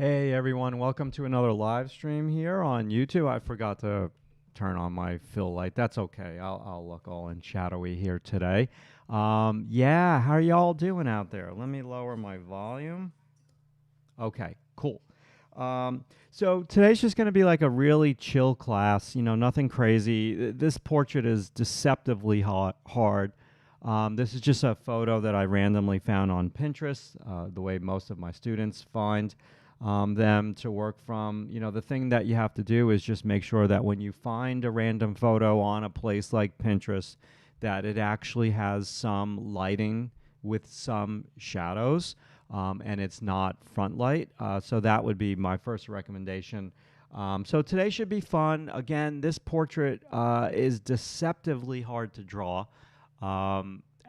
Hey everyone, welcome to another live stream here on YouTube. I forgot to turn on my fill light. That's okay. I'll look all in shadowy here today. Yeah, how are y'all doing out there? Let me lower my volume. Okay, cool. So today's just going to be like a really chill class, nothing crazy. This portrait is deceptively hard. This is just a photo that I randomly found on Pinterest, the way most of my students find them to work from. The thing that you have to do is just make sure that when you find a random photo on a place like Pinterest, that it actually has some lighting with some shadows. And it's not front light. So that would be my first recommendation. So today should be fun. Again, this portrait is deceptively hard to draw.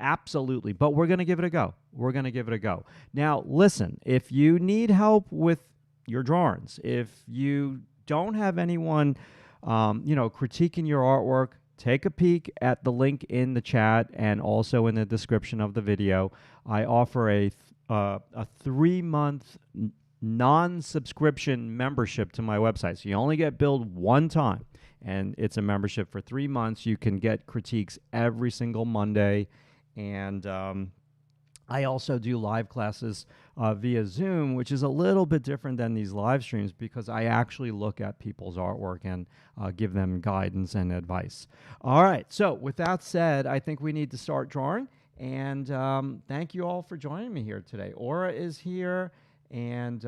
Absolutely. But we're going to give it a go. We're going to give it a go. Now, listen, if you need help with your drawings, if you don't have anyone, critiquing your artwork, take a peek at the link in the chat and also in the description of the video. I offer a 3-month non-subscription membership to my website. So you only get billed one time, and it's a membership for 3 months. You can get critiques every single Monday, and I also do live classes via Zoom, which is a little bit different than these live streams because I actually look at people's artwork and give them guidance and advice. All right, so with that said, I think we need to start drawing. And thank you all for joining me here today. Aura is here, and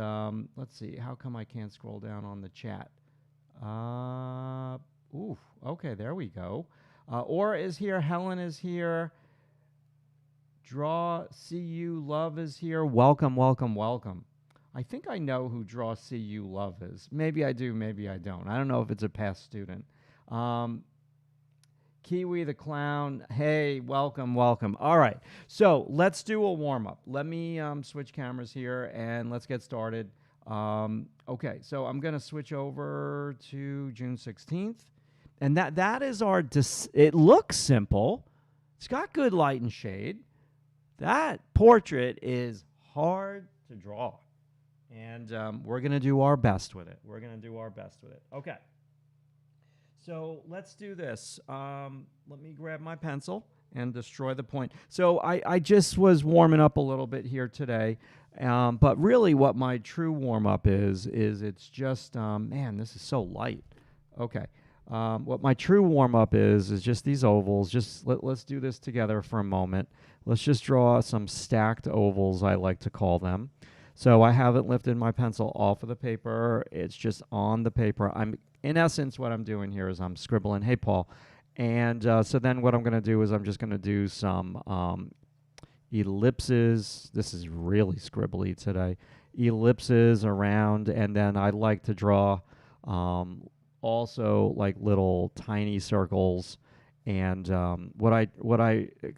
let's see, how come I can't scroll down on the chat? Okay, there we go. Aura is here, Helen is here, Draw CU Love is here. Welcome, welcome, welcome. I think I know who Draw CU Love is. Maybe I do, maybe I don't. I don't know if it's a past student. Kiwi the Clown, hey, welcome, welcome. All right, so let's do a warm-up. Let me switch cameras here, and let's get started. Okay, so I'm going to switch over to June 16th, and that is our, it looks simple. It's got good light and shade. That portrait is hard to draw, and we're going to do our best with it. We're going to do our best with it. Okay. So let's do this. Let me grab my pencil and destroy the point. So I just was warming up a little bit here today. But really what my true warm-up is it's just, man, this is so light. Okay. What my true warm-up is just these ovals. Just let's do this together for a moment. Let's just draw some stacked ovals, I like to call them. So I haven't lifted my pencil off of the paper. It's just on the paper. In essence, what I'm doing here is I'm scribbling, hey, Paul. And so then what I'm going to do is I'm just going to do some ellipses. This is really scribbly today. Ellipses around, and then I like to draw also like little tiny circles. And what I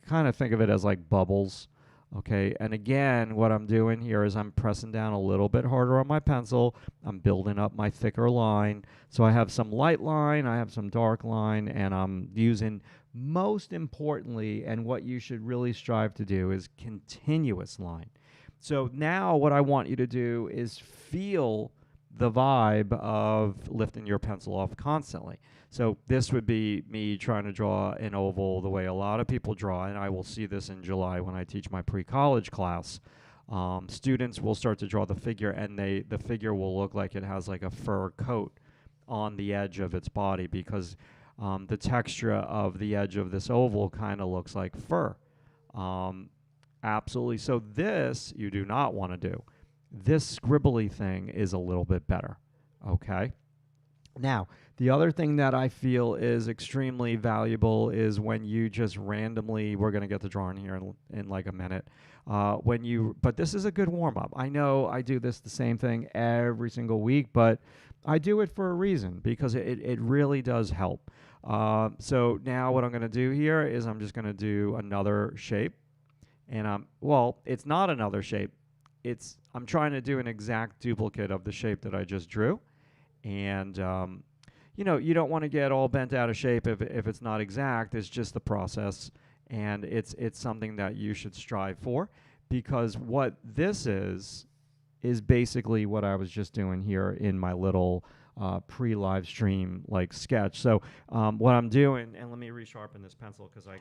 kind of think of it as like bubbles. Okay, and again, what I'm doing here is I'm pressing down a little bit harder on my pencil. I'm building up my thicker line. So I have some light line, I have some dark line, and I'm using, most importantly, and what you should really strive to do is continuous line. So now what I want you to do is feel the vibe of lifting your pencil off constantly. So this would be me trying to draw an oval the way a lot of people draw, and I will see this in July when I teach my pre-college class. Students will start to draw the figure, and the figure will look like it has like a fur coat on the edge of its body because the texture of the edge of this oval kind of looks like fur. Absolutely. So this you do not want to do. This scribbly thing is a little bit better. Okay? Now, the other thing that I feel is extremely valuable is when you just randomly, we're going to get the drawing here in like a minute, but this is a good warm-up. I know I do this the same thing every single week, but I do it for a reason because it really does help. So now what I'm going to do here is I'm just going to do another shape. And well, it's not another shape. I'm trying to do an exact duplicate of the shape that I just drew. And, you don't want to get all bent out of shape if it's not exact. It's just the process, and it's something that you should strive for because what this is is basically what I was just doing here in my little pre-live stream like sketch. So what I'm doing, and let me resharpen this pencil because I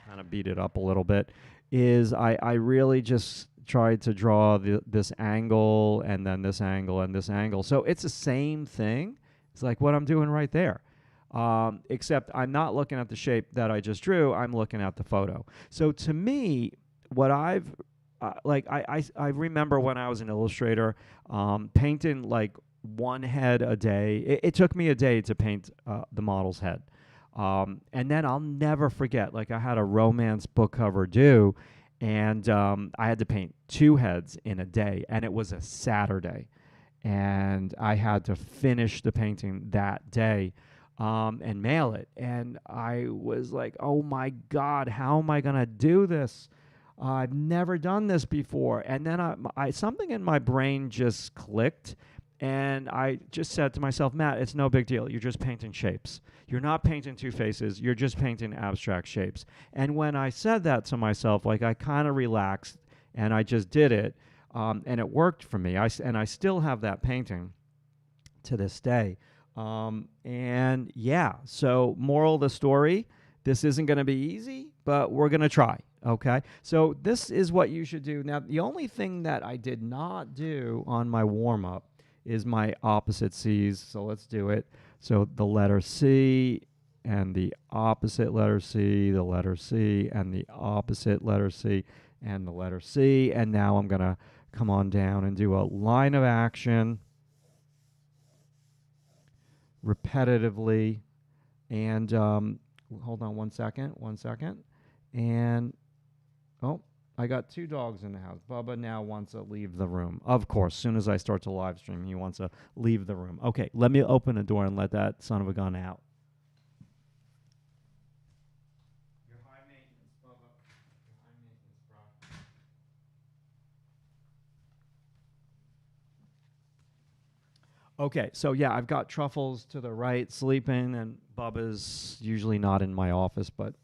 kind of beat it up a little bit, is I really just tried to draw this angle and then this angle and this angle. So it's the same thing. It's like what I'm doing right there. Except I'm not looking at the shape that I just drew. I'm looking at the photo. So to me, what I've I remember when I was an illustrator, painting like one head a day. It took me a day to paint the model's head. And then I'll never forget, like I had a romance book cover due, and I had to paint 2 heads in a day, and it was a Saturday. And I had to finish the painting that day and mail it. And I was like, oh my God, how am I going to do this? I've never done this before. And then something in my brain just clicked, and I just said to myself, Matt, it's no big deal. You're just painting shapes. You're not painting 2 faces. You're just painting abstract shapes. And when I said that to myself, like I kind of relaxed and I just did it, and it worked for me. And I still have that painting to this day. And yeah, so moral of the story, this isn't going to be easy, but we're going to try. Okay, so this is what you should do. Now, the only thing that I did not do on my warm-up is my opposite C's. So let's do it. So the letter C and the opposite letter C, the letter C and the opposite letter C and the letter C. And now I'm going to come on down and do a line of action repetitively. And hold on one second. And oh, I got 2 dogs in the house. Bubba now wants to leave the room. Of course, as soon as I start to live stream, he wants to leave the room. Okay, let me open the door and let that son of a gun out. You're high maintenance, Bubba. You're high maintenance, bro. Okay, so yeah, I've got Truffles to the right sleeping, and Bubba's usually not in my office, but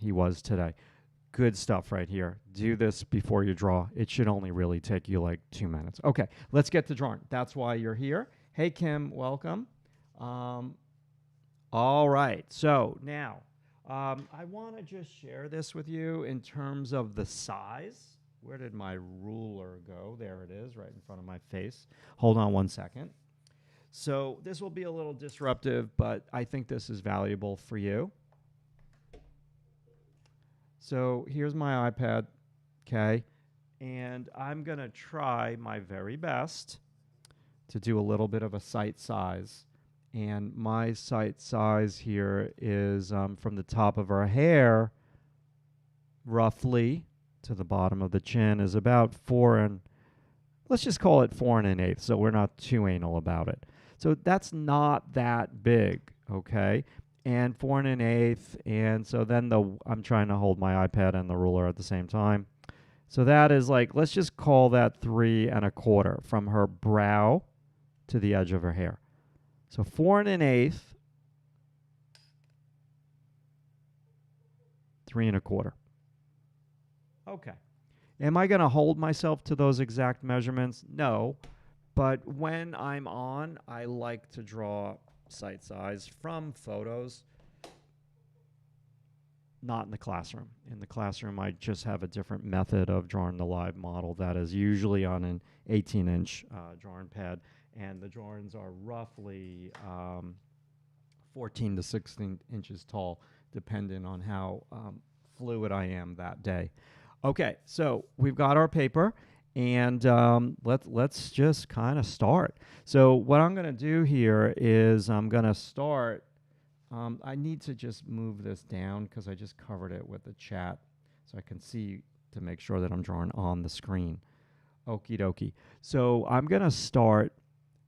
he was today. Good stuff right here. Do this before you draw. It should only really take you like 2 minutes. Okay, let's get to drawing. That's why you're here. Hey, Kim, welcome. All right, so now I want to just share this with you in terms of the size. Where did my ruler go? There it is, right in front of my face. Hold on one second. So this will be a little disruptive, but I think this is valuable for you. So here's my iPad, okay? And I'm going to try my very best to do a little bit of a sight size. And my sight size here is from the top of her hair, roughly, to the bottom of the chin is about 4 let's just call it 4 1/8, so we're not too anal about it. So that's not that big, okay? And 4 1/8, and so then I'm trying to hold my iPad and the ruler at the same time. So that is like, let's just call that 3 1/4 from her brow to the edge of her hair. So 4 1/8, 3 1/4. Okay. Am I going to hold myself to those exact measurements? No. But when I'm on, I like to draw sight size from photos, not in the classroom. In the classroom, I just have a different method of drawing the live model that is usually on an 18-inch drawing pad, and the drawings are roughly 14 to 16 inches tall, depending on how fluid I am that day. Okay, so we've got our paper, and let's just kind of start. So what I'm going to do here is I'm going to start. I need to just move this down because I just covered it with the chat so I can see to make sure that I'm drawing on the screen. Okie dokie. So I'm going to start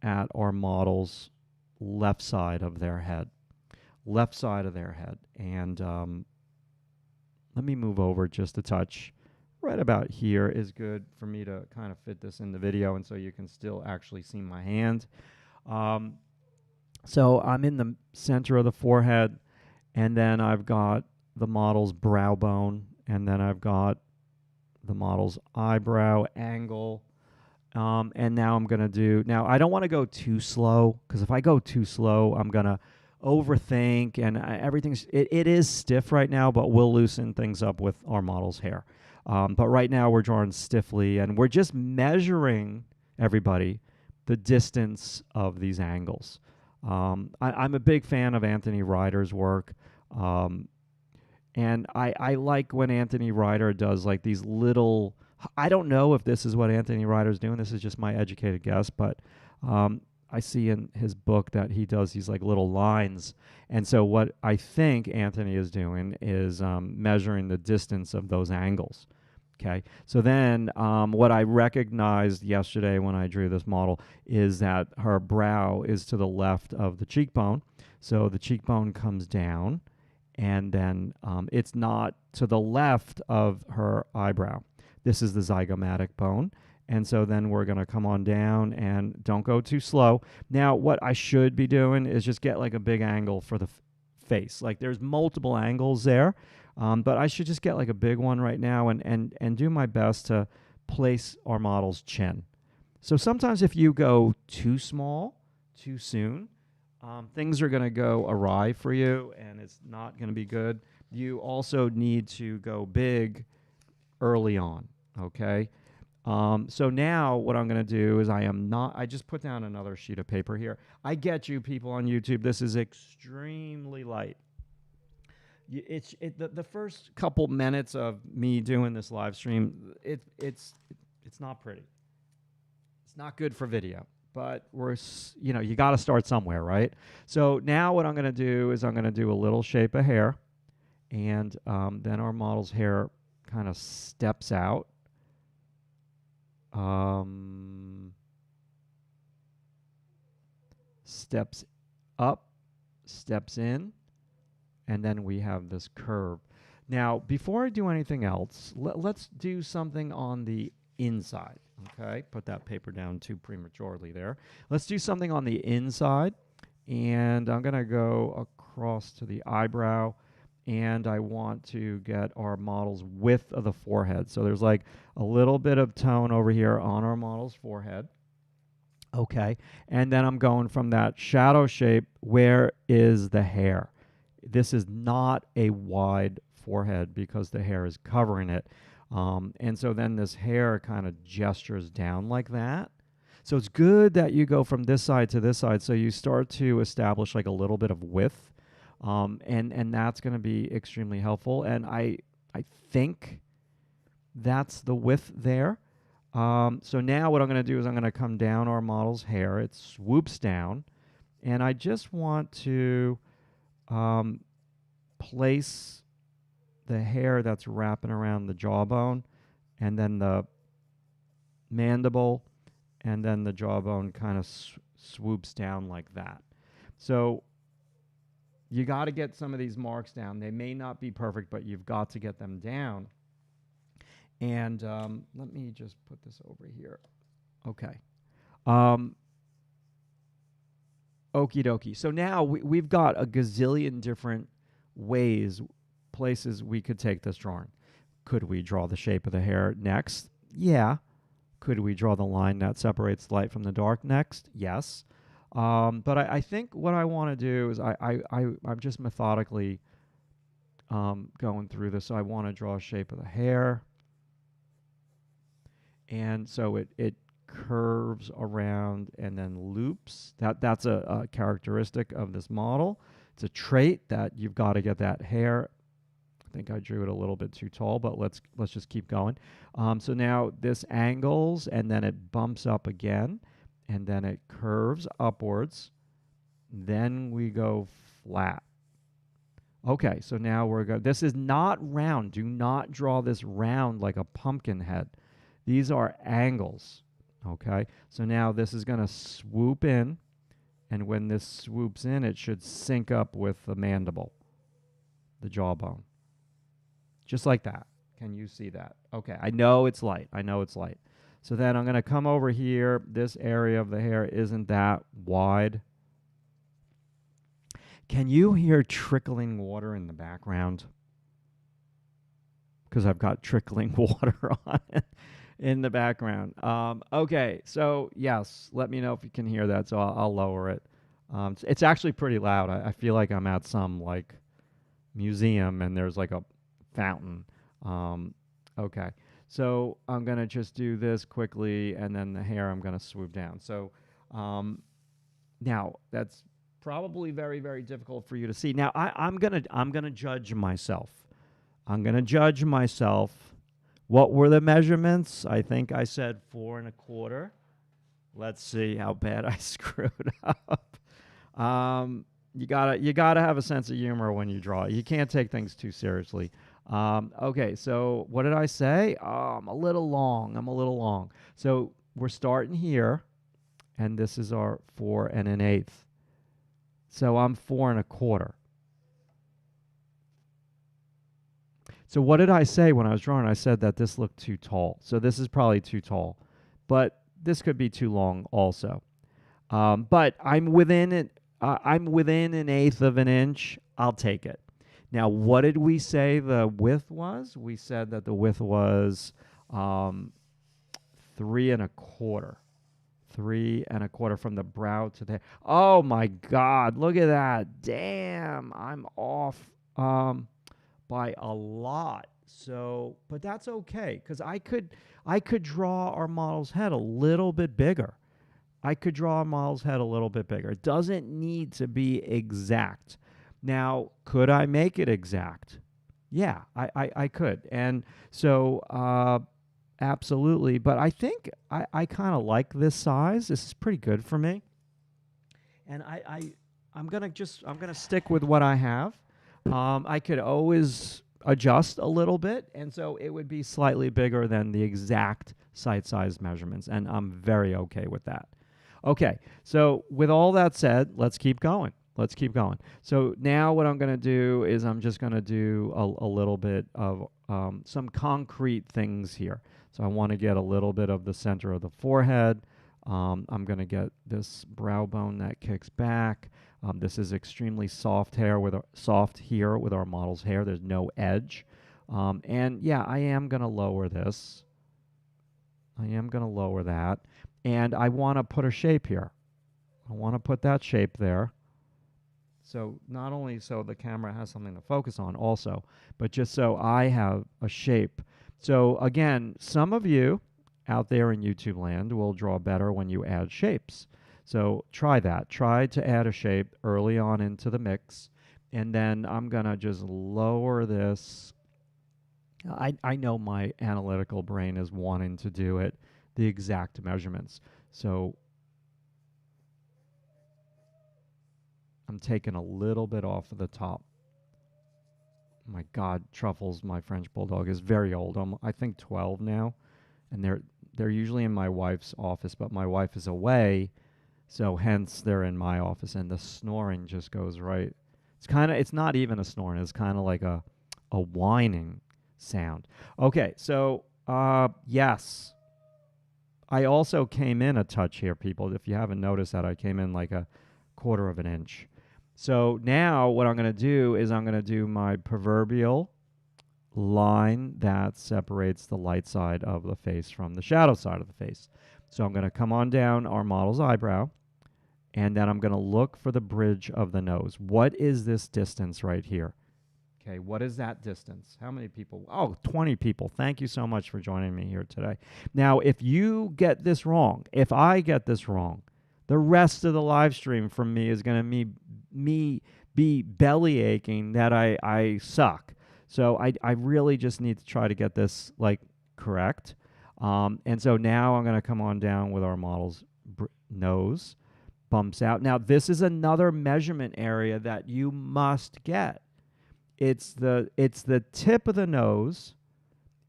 at our model's left side of their head. Left side of their head. And let me move over just a touch. Right about here is good for me to kind of fit this in the video, and so you can still actually see my hand. So I'm in the center of the forehead, and then I've got the model's brow bone, and then I've got the model's eyebrow angle, And now I'm going to do, now I don't want to go too slow, because if I go too slow, I'm going to overthink, and it is stiff right now, but we'll loosen things up with our model's hair. But right now we're drawing stiffly, and we're just measuring, everybody, the distance of these angles. I'm a big fan of Anthony Ryder's work. And I like when Anthony Ryder does like these little, I don't know if this is what Anthony Ryder's doing. This is just my educated guess, but I see in his book that he does these like little lines. And so what I think Anthony is doing is measuring the distance of those angles. Okay. So then what I recognized yesterday when I drew this model is that her brow is to the left of the cheekbone. So the cheekbone comes down, and then it's not to the left of her eyebrow. This is the zygomatic bone. And so then we're going to come on down, and don't go too slow. Now, what I should be doing is just get like a big angle for the face. Like there's multiple angles there, but I should just get like a big one right now and do my best to place our model's chin. So sometimes if you go too small, too soon, things are going to go awry for you, and it's not going to be good. You also need to go big early on, okay? So now what I'm going to do is I just put down another sheet of paper here. I get you people on YouTube. This is extremely light. The first couple minutes of me doing this live stream, it's not pretty. It's not good for video, but you got to start somewhere, right? So now what I'm going to do is I'm going to do a little shape of hair, and then our model's hair kind of steps out. Steps up, steps in, and then we have this curve. Now, before I do anything else, let's do something on the inside, okay? Put that paper down too prematurely there. Let's do something on the inside, and I'm going to go across to the eyebrow, and I want to get our model's width of the forehead. So there's like a little bit of tone over here on our model's forehead. Okay, and then I'm going from that shadow shape. Where is the hair? This is not a wide forehead because the hair is covering it. And so then this hair kind of gestures down like that. So it's good that you go from this side to this side, so you start to establish like a little bit of width. And that's going to be extremely helpful. And I think that's the width there. So now what I'm going to do is I'm going to come down our model's hair. It swoops down. And I just want to place the hair that's wrapping around the jawbone, and then the mandible, and then the jawbone kind of swoops down like that. So you got to get some of these marks down. They may not be perfect, but you've got to get them down. And let me just put this over here. Okay. Okie dokie. So now we've got a gazillion different places we could take this drawing. Could we draw the shape of the hair next? Yeah. Could we draw the line that separates light from the dark next? Yes. But I think what I want to do is I'm just methodically going through this. So I want to draw a shape of the hair. And so it curves around and then loops. That's a characteristic of this model. It's a trait that you've got to get that hair. I think I drew it a little bit too tall, but let's just keep going. So now this angles, and then it bumps up again, and then it curves upwards. Then we go flat. Okay, so now we're going. This is not round. Do not draw this round like a pumpkin head. These are angles, okay? So now this is going to swoop in, and when this swoops in, it should sync up with the mandible, the jawbone. Just like that. Can you see that? Okay, I know it's light. I know it's light. So then I'm going to come over here. This area of the hair isn't that wide. Can you hear trickling water in the background? Because I've got trickling water on it. in the background. Okay, so yes, let me know if you can hear that. So I'll lower it. It's actually pretty loud. I feel like I'm at some like museum and there's like a fountain. Um, okay, so I'm gonna just do this quickly, and then the hair I'm gonna swoop down. So now that's probably very very difficult for you to see. Now I'm gonna judge myself. I'm gonna judge myself. What were the measurements? I think I said 4 1/4. Let's see how bad I screwed up. You gotta have a sense of humor when you draw. You can't take things too seriously. Okay, so what did I say? I'm a little long. I'm a little long. So we're starting here, and this is our 4 1/8. So I'm 4 1/4. So what did I say when I was drawing? I said that this looked too tall. So this is probably too tall, but this could be too long also. But I'm within it. I'm within 1/8 of an inch. I'll take it. Now, what did we say the width was? We said that the width was 3 1/4. 3 1/4 from the brow to the. Oh my God! Look at that! Damn, I'm off by a lot. So, but that's okay because I could draw our model's head a little bit bigger. I could draw a model's head a little bit bigger. It doesn't need to be exact. Now, could I make it exact? Yeah, I could. And so, absolutely. But I think I kind of like this size. This is pretty good for me. And I'm gonna stick with what I have. I could always adjust a little bit, and so it would be slightly bigger than the exact site size measurements, and I'm very okay with that. Okay, so with all that said, let's keep going. Let's keep going. So now what I'm going to do is I'm just going to do a little bit of some concrete things here. So I want to get a little bit of the center of the forehead. I'm going to get this brow bone that kicks back. This is extremely soft hair with soft here with our model's hair. There's no edge. And yeah, I am going to lower this. I am going to lower that. And I want to put a shape here. I want to put that shape there. So not only so the camera has something to focus on also, but just so I have a shape. So again, some of you out there in YouTube land will draw better when you add shapes. So try that. Try to add a shape early on into the mix. And then I'm going to just lower this. I know my analytical brain is wanting to do it, the exact measurements. So I'm taking a little bit off of the top. My God, Truffles, my French Bulldog, is very old. I think 12 now. And they're usually in my wife's office, but my wife is away, so hence they're in my office. And the snoring just goes right. It's not even a snoring. It's kind of like a whining sound. Okay, so yes. I also came in a touch here, people. If you haven't noticed that, I came in like a 1/4 of an inch. So now what I'm going to do is I'm going to do my proverbial line that separates the light side of the face from the shadow side of the face. So I'm going to come on down our model's eyebrow, and then I'm going to look for the bridge of the nose. What is this distance right here? Okay, what is that distance? How many people? Oh, 20 people. Thank you so much for joining me here today. Now, if you get this wrong, if I get this wrong, the rest of the live stream from me is going to be belly aching that I suck. So I really just need to try to get this like correct. And so now I'm going to come on down with our model's nose, bumps out. Now, this is another measurement area that you must get. It's the tip of the nose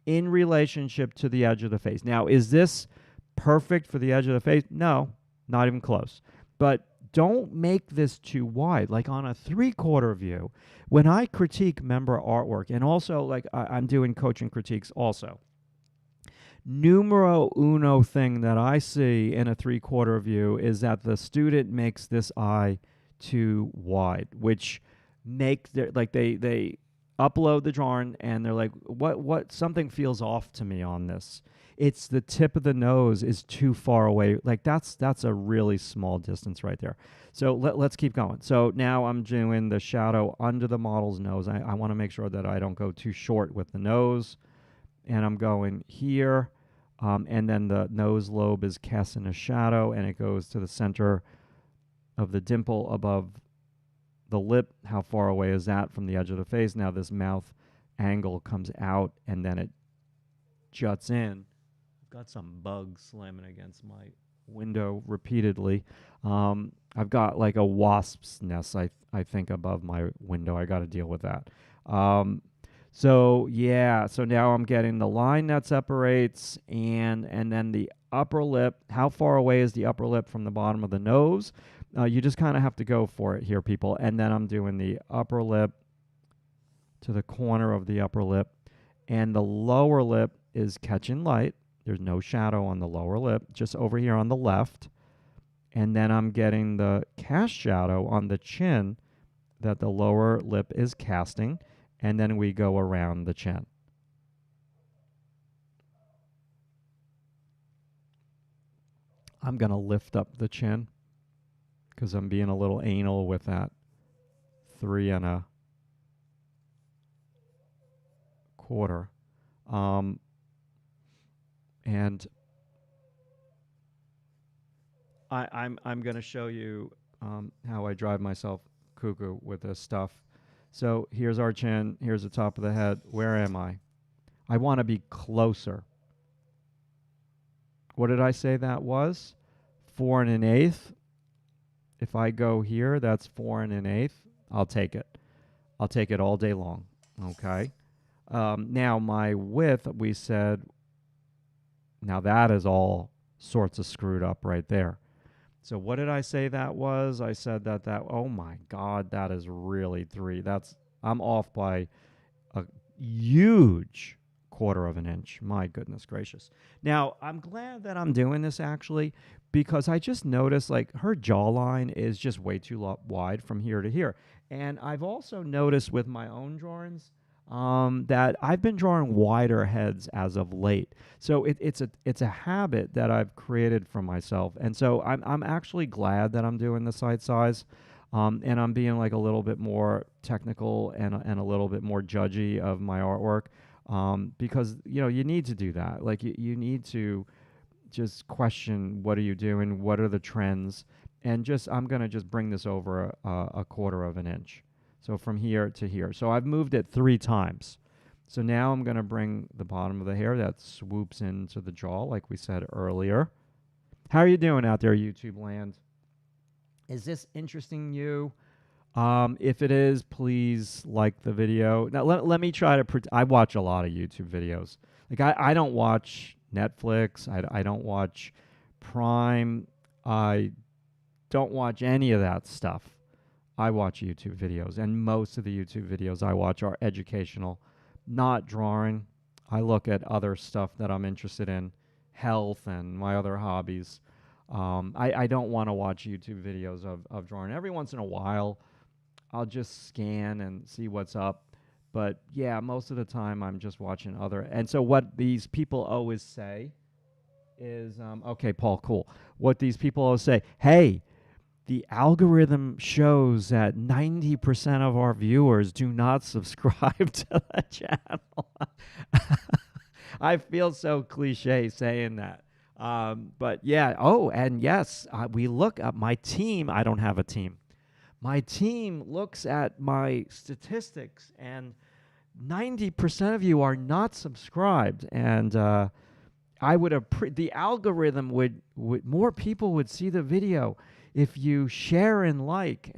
in relationship to the edge of the face. Now, is this perfect for the edge of the face? No, not even close. But don't make this too wide. Like on a 3/4 view, when I critique member artwork, and also like I'm doing coaching critiques also, numero uno thing that I see in a 3/4 view is that the student makes this eye too wide, which make their, like they upload the drawing, and they're like, what, something feels off to me on this. It's the tip of the nose is too far away. Like that's a really small distance right there. So let's keep going. So now I'm doing the shadow under the model's nose. I want to make sure that I don't go too short with the nose. And I'm going here. And then the nose lobe is casting a shadow, and it goes to the center of the dimple above the lip. How far away is that from the edge of the face? Now this mouth angle comes out, and then it juts in. I've got some bugs slamming against my window repeatedly. I've got like a wasp's nest, I think, above my window. I got to deal with that. So yeah, so now I'm getting the line that separates, and then the upper lip. How far away is the upper lip from the bottom of the nose? You just kind of have to go for it here, people. And then I'm doing the upper lip to the corner of the upper lip, and the lower lip is catching light. There's no shadow on the lower lip, just over here on the left. And then I'm getting the cast shadow on the chin that the lower lip is casting. And then we go around the chin. I'm going to lift up the chin because I'm being a little anal with that 3 1/4. And I'm going to show you how I drive myself cuckoo with this stuff. So here's our chin. Here's the top of the head. Where am I? I want to be closer. What did I say that was? 4 1/8. If I go here, that's 4 1/8. I'll take it. I'll take it all day long. Okay. Now my width, we said, now that is all sorts of screwed up right there. So what did I say that was? I said that, oh my God, that is really 3. I'm off by a huge 1/4 of an inch. My goodness gracious. Now, I'm glad that I'm doing this actually, because I just noticed like her jawline is just way too wide from here to here. And I've also noticed with my own drawings that I've been drawing wider heads as of late. So it's a habit that I've created for myself, and so I'm actually glad that I'm doing the side size, and I'm being like a little bit more technical and a little bit more judgy of my artwork, because you need to do that. Like you need to just question, what are you doing? What are the trends? And I'm gonna just bring this over a 1/4 of an inch. So from here to here. So I've moved it 3 times. So now I'm going to bring the bottom of the hair that swoops into the jaw, like we said earlier. How are you doing out there, YouTube land? Is this interesting you? If it is, please like the video. Now, let me try to... I watch a lot of YouTube videos. Like, I don't watch Netflix. I don't watch Prime. I don't watch any of that stuff. I watch YouTube videos, and most of the YouTube videos I watch are educational, not drawing. I look at other stuff that I'm interested in, health and my other hobbies. I don't want to watch YouTube videos of drawing. Every once in a while, I'll just scan and see what's up. But yeah, most of the time I'm just watching other. And so what these people always say is, okay, Paul, cool. What these people always say, hey, the algorithm shows that 90% of our viewers do not subscribe to the channel. I feel so cliche saying that. But yeah, and yes, we look at my team. I don't have a team. My team looks at my statistics, and 90% of you are not subscribed. And I would the algorithm would more people would see the video if you share and like.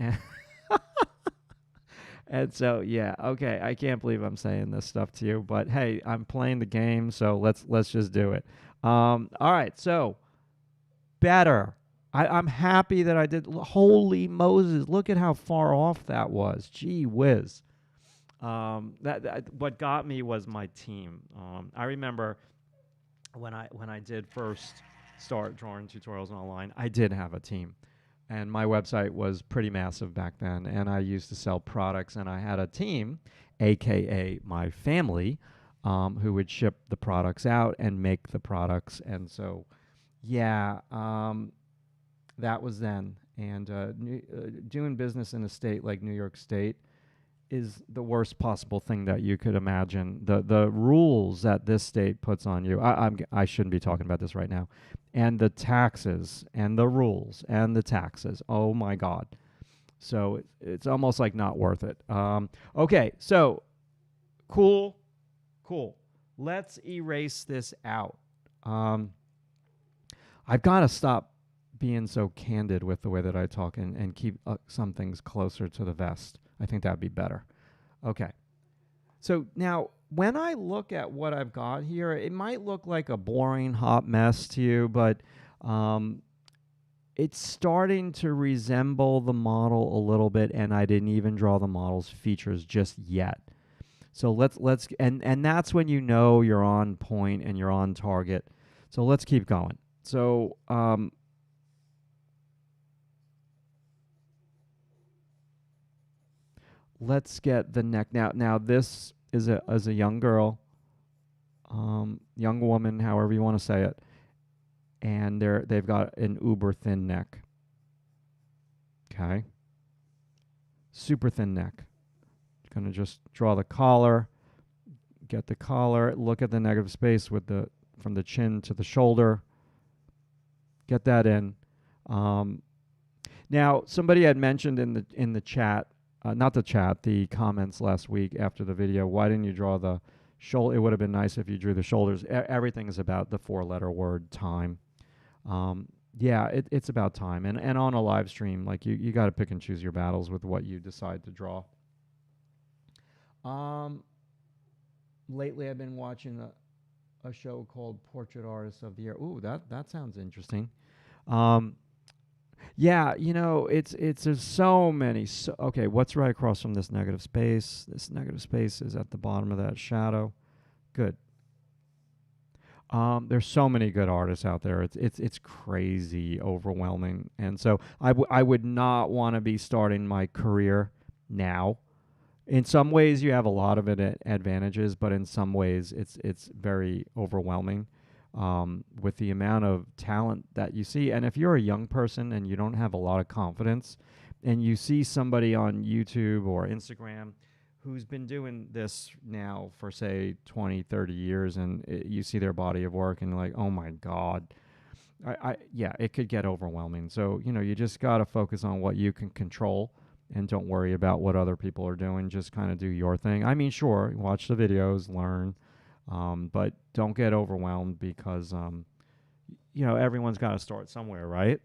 And so, yeah, okay, I can't believe I'm saying this stuff to you, but hey, I'm playing the game, so let's just do it. All right, so better. I'm happy that I did. Holy Moses, look at how far off that was. Gee whiz. That what got me was my team. I remember when I did first start drawing tutorials online, I did have a team. And my website was pretty massive back then, and I used to sell products, and I had a team, AKA my family, who would ship the products out and make the products. And so, yeah, that was then. And doing business in a state like New York State is the worst possible thing that you could imagine. The rules that this state puts on you. I shouldn't be talking about this right now. And the taxes and the rules and the taxes. Oh my God. So it's almost like not worth it. Okay, so cool. Let's erase this out. I've got to stop being so candid with the way that I talk and keep some things closer to the vest. I think that'd be better. Okay. So now, when I look at what I've got here, it might look like a boring hot mess to you, but it's starting to resemble the model a little bit, and I didn't even draw the model's features just yet. So let's and that's when you know you're on point and you're on target. So let's keep going. So let's get the neck. Now this is a young girl, young woman, however you want to say it, and they've got an uber thin neck. Okay, super thin neck. Going to just draw the collar, get the collar, look at the negative space with from the chin to the shoulder. Get that in. Now, somebody had mentioned in the chat, not the chat, the comments last week after the video, why didn't you draw the shoulder? It would have been nice if you drew the shoulders. Everything is about the 4-letter word time. Yeah, it's about time. And on a live stream, like you got to pick and choose your battles with what you decide to draw. Lately I've been watching a show called Portrait Artists of the Year. Ooh, that sounds interesting. Yeah, there's so many. Okay, what's right across from this negative space? This negative space is at the bottom of that shadow. Good. There's so many good artists out there. It's crazy, overwhelming, and so I would not want to be starting my career now. In some ways, you have a lot of advantages, but in some ways, it's very overwhelming with the amount of talent that you see. And if you're a young person and you don't have a lot of confidence, and you see somebody on YouTube or Instagram who's been doing this now for, say, 20, 30 years, and you see their body of work, and you're like, oh, my God. Yeah, it could get overwhelming. So, you just got to focus on what you can control. And don't worry about what other people are doing. Just kind of do your thing. I mean, sure, watch the videos, learn, but don't get overwhelmed because, everyone's got to start somewhere, right?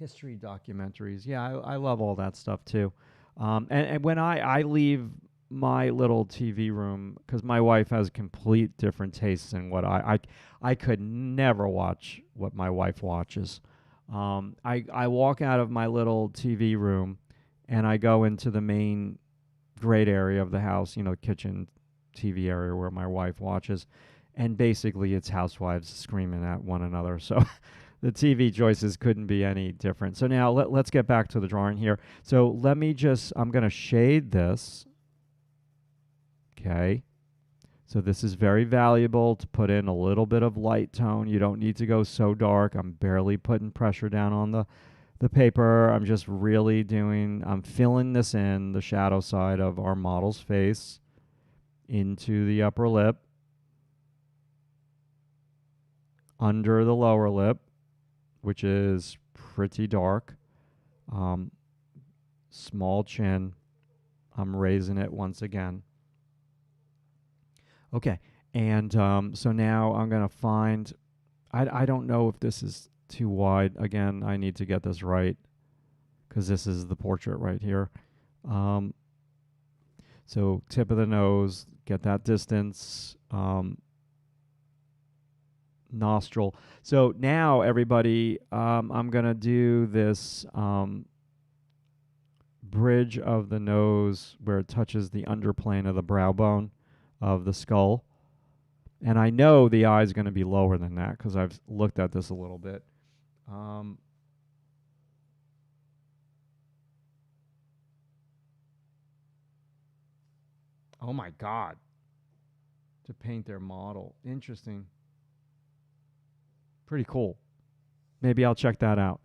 History documentaries. Yeah, I love all that stuff too. And when I leave my little TV room, because my wife has complete different tastes in what I could never watch what my wife watches. I walk out of my little TV room and I go into the main great area of the house, kitchen TV area where my wife watches, and basically it's housewives screaming at one another. So the TV choices couldn't be any different. So now let's get back to the drawing here. So I'm going to shade this. Okay. So this is very valuable to put in a little bit of light tone. You don't need to go so dark. I'm barely putting pressure down on the paper. I'm just really I'm filling this in, the shadow side of our model's face into the upper lip, under the lower lip, which is pretty dark, small chin. I'm raising it once again. Okay, and so now I'm going to find, I don't know if this is too wide. Again, I need to get this right because this is the portrait right here. So tip of the nose, get that distance, nostril. So now, everybody, I'm going to do this bridge of the nose where it touches the underplane of the brow bone of the skull. And I know the eye is going to be lower than that because I've looked at this a little bit. Oh my God. To paint their model. Interesting. Pretty cool. Maybe I'll check that out.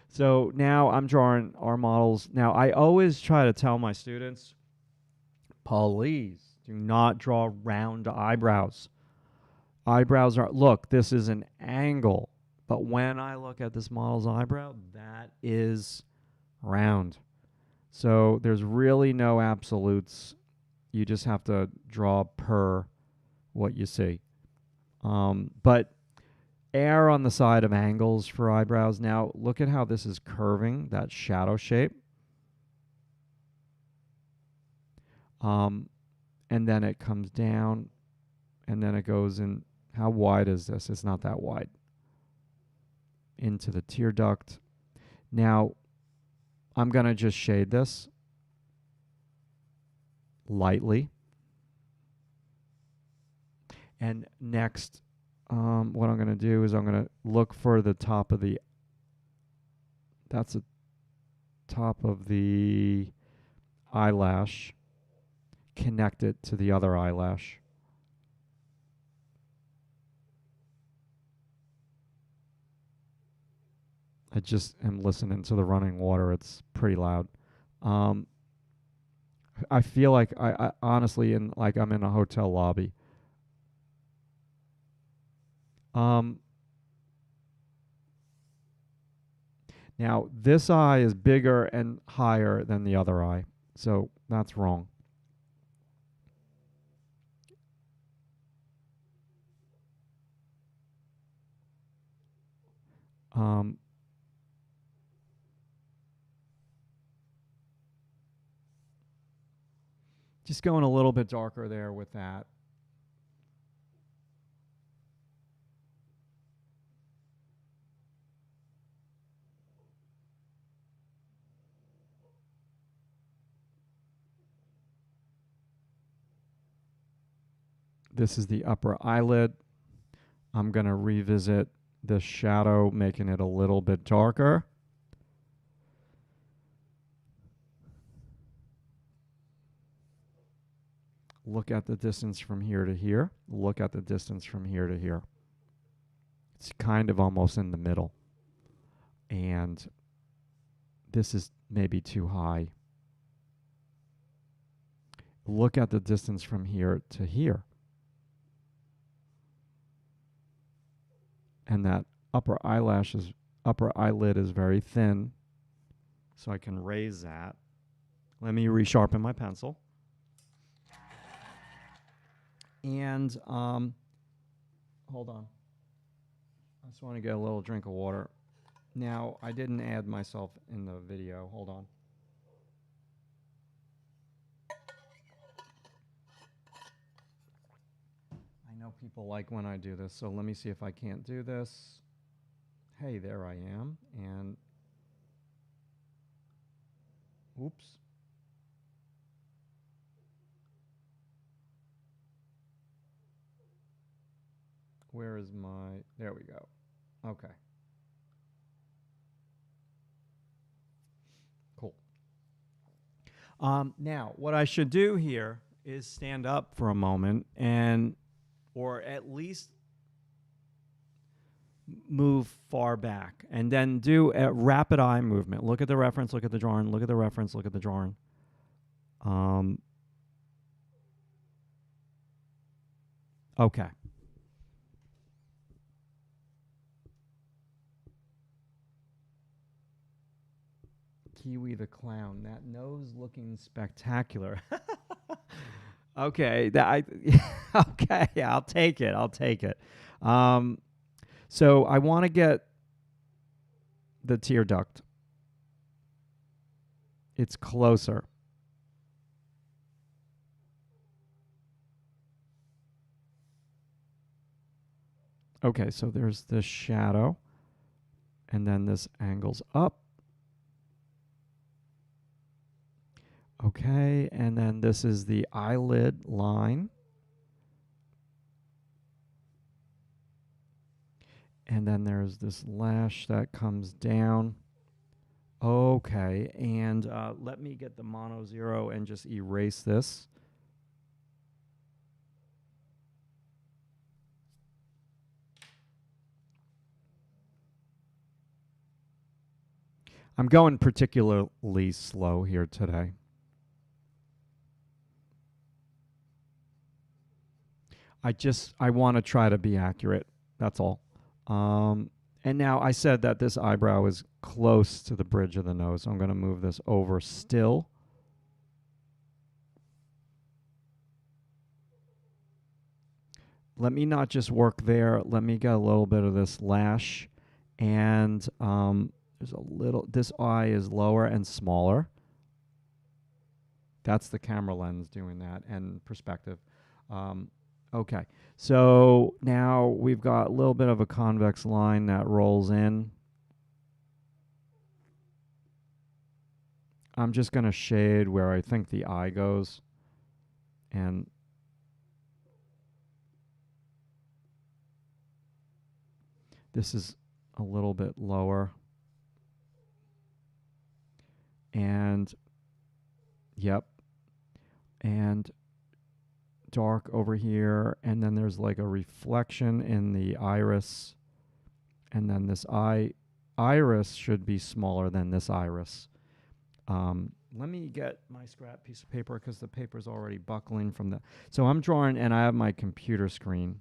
So now I'm drawing our models. Now I always try to tell my students, please do not draw round eyebrows. Eyebrows are, look, this is an angle. But when I look at this model's eyebrow, that is round. So there's really no absolutes. You just have to draw per what you see. But err on the side of angles for eyebrows. Now, look at how this is curving, that shadow shape. And then it comes down, and then it goes in. How wide is this? It's not that wide. Into the tear duct. Now, I'm going to just shade this lightly. And next, what I'm going to do is I'm going to look for the top of the, that's the top of the eyelash, connect it to the other eyelash. I just am listening to the running water. It's pretty loud. I feel like I honestly like I'm in a hotel lobby. Now this eye is bigger and higher than the other eye, so that's wrong. Just going a little bit darker there with that. This is the upper eyelid. I'm going to revisit the shadow, making it a little bit darker. Look at the distance from here to here. Look at the distance from here to here. It's kind of almost in the middle. And this is maybe too high. Look at the distance from here to here. And that upper eyelid is very thin. So I can raise that. Let me resharpen my pencil. And hold on. I just want to get a little drink of water. Now, I didn't add myself in the video. Hold on. I know people like when I do this, so let me see if I can't do this. Hey, there I am. And oops. Where is my, there we go. Okay. Cool. Now, what I should do here is stand up for a moment and, or at least move far back and then do a rapid eye movement. Look at the reference, look at the drawing, look at the reference, look at the drawing. Okay. Kiwi the clown. That nose looking spectacular. Okay, okay, I'll take it. I'll take it. So I want to get the tear duct. It's closer. Okay, so there's this shadow, and then this angles up. Okay, and then this is the eyelid line. And then there's this lash that comes down. Okay, and let me get the mono 0 and just erase this. I'm going particularly slow here today. I want to try to be accurate. That's all. And now I said that this eyebrow is close to the bridge of the nose. So I'm going to move this over still. Let me not just work there. Let me get a little bit of this lash. And there's a little, this eye is lower and smaller. That's the camera lens doing that and perspective. Okay, so now we've got a little bit of a convex line that rolls in. I'm just going to shade where I think the eye goes. And this is a little bit lower. And, yep. And dark over here, and then there's like a reflection in the iris, and then this iris should be smaller than this iris. Let me get my scrap piece of paper because the paper's already buckling from the. So I'm drawing, and I have my computer screen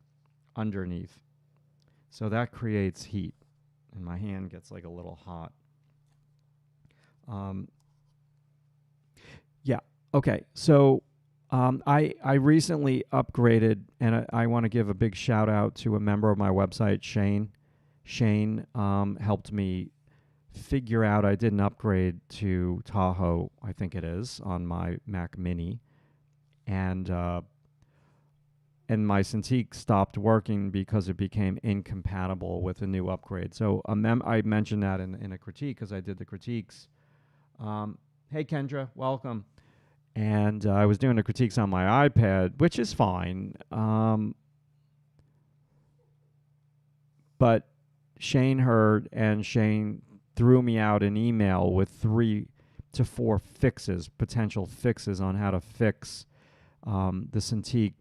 underneath, so that creates heat, and my hand gets like a little hot. Yeah. Okay. So. I recently upgraded, and I want to give a big shout out to a member of my website, Shane. Shane helped me figure out I did an upgrade to Tahoe, I think it is, on my Mac Mini, and my Cintiq stopped working because it became incompatible with a new upgrade. So I mentioned that in a critique because I did the critiques. Hey, Kendra, welcome. And I was doing the critiques on my iPad, which is fine. But Shane heard, and Shane threw me out an email with 3 to 4 fixes, potential fixes on how to fix the Cintiq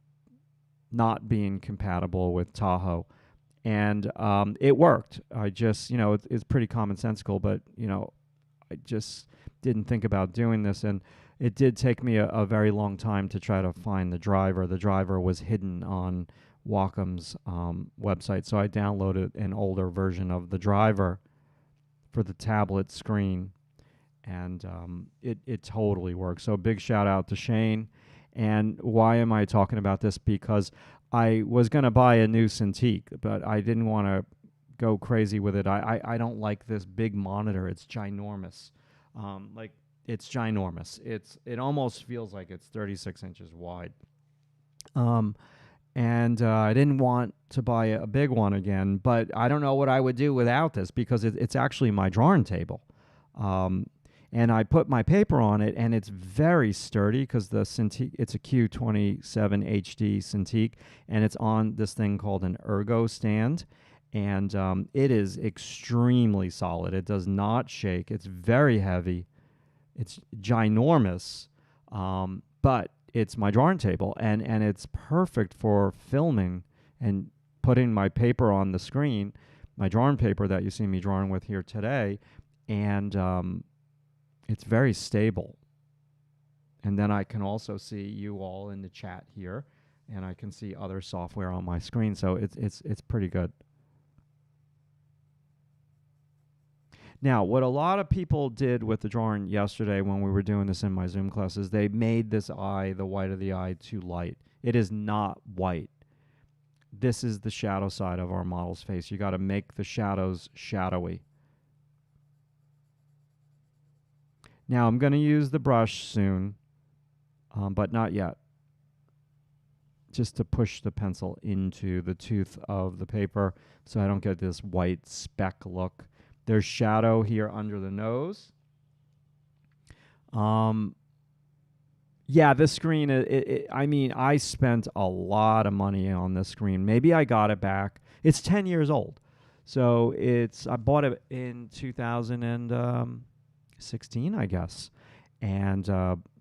not being compatible with Tahoe. And it worked. I just, it's pretty commonsensical, but, I just didn't think about doing this. And it did take me a very long time to try to find the driver. The driver was hidden on Wacom's website, so I downloaded an older version of the driver for the tablet screen, and it totally works. So big shout out to Shane. And why am I talking about this? Because I was going to buy a new Cintiq, but I didn't want to go crazy with it. I don't like this big monitor. It's ginormous. It's ginormous. It almost feels like it's 36 inches wide. And I didn't want to buy a big one again, but I don't know what I would do without this because it's actually my drawing table. And I put my paper on it, and it's very sturdy because the Cintiq, it's a Q27 HD Cintiq, and it's on this thing called an ergo stand. And it is extremely solid. It does not shake. It's very heavy. It's ginormous, but it's my drawing table, and it's perfect for filming and putting my paper on the screen, my drawing paper that you see me drawing with here today, and it's very stable. And then I can also see you all in the chat here, and I can see other software on my screen, so it's pretty good. Now, what a lot of people did with the drawing yesterday when we were doing this in my Zoom class is they made this eye, the white of the eye, too light. It is not white. This is the shadow side of our model's face. You got to make the shadows shadowy. Now, I'm going to use the brush soon, but not yet. Just to push the pencil into the tooth of the paper so I don't get this white speck look. There's shadow here under the nose. Yeah, this screen, I mean, I spent a lot of money on this screen. Maybe I got it back. It's 10 years old. So I bought it in 2000 and, 16, I guess. And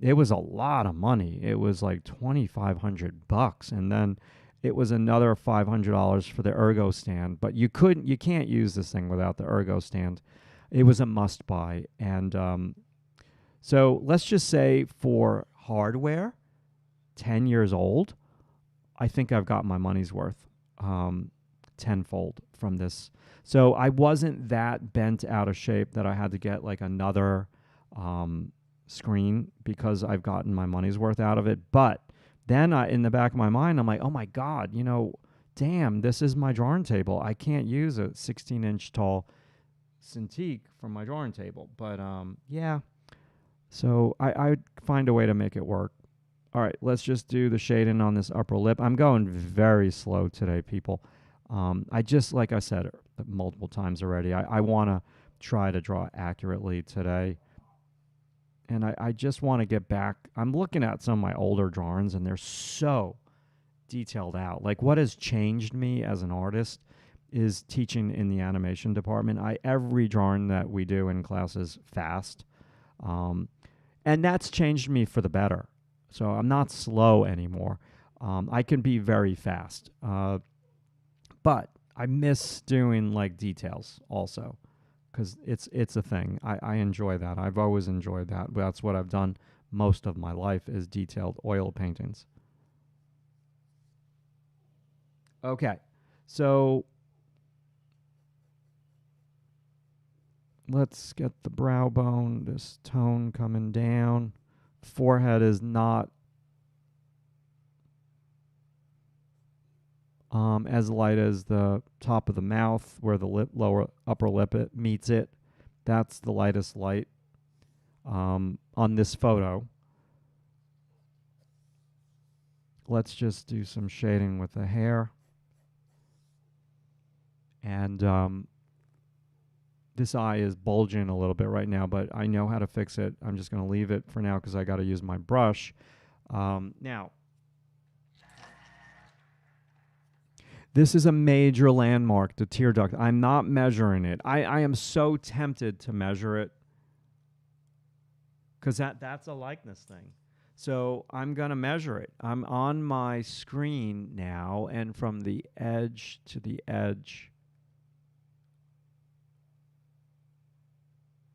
it was a lot of money. It was like $2,500, and then it was another $500 for the ergo stand. But you can't use this thing without the ergo stand. It was a must buy. And so let's just say for hardware, 10 years old, I think I've got my money's worth, tenfold from this. So I wasn't that bent out of shape that I had to get like another screen because I've gotten my money's worth out of it. But then in the back of my mind, I'm like, oh my God, damn, this is my drawing table. I can't use a 16-inch tall Cintiq for my drawing table. But yeah, so I'd find a way to make it work. All right, let's just do the shading on this upper lip. I'm going very slow today, people. I just, like I said multiple times already, I want to try to draw accurately today. And I just want to get back. I'm looking at some of my older drawings, and they're so detailed out. Like, what has changed me as an artist is teaching in the animation department. Every drawing that we do in class is fast. And that's changed me for the better. So I'm not slow anymore. I can be very fast. But I miss doing like details also, because it's a thing. I enjoy that. I've always enjoyed that. That's what I've done most of my life, is detailed oil paintings. Okay, so let's get the brow bone, this tone coming down. Forehead is not as light as the top of the mouth, where the upper lip meets it. That's the lightest light on this photo. Let's just do some shading with the hair. And this eye is bulging a little bit right now, but I know how to fix it. I'm just going to leave it for now because I got to use my brush. Now, this is a major landmark, the tear duct. I'm not measuring it. I am so tempted to measure it because that's a likeness thing. So I'm going to measure it. I'm on my screen now, and from the edge to the edge,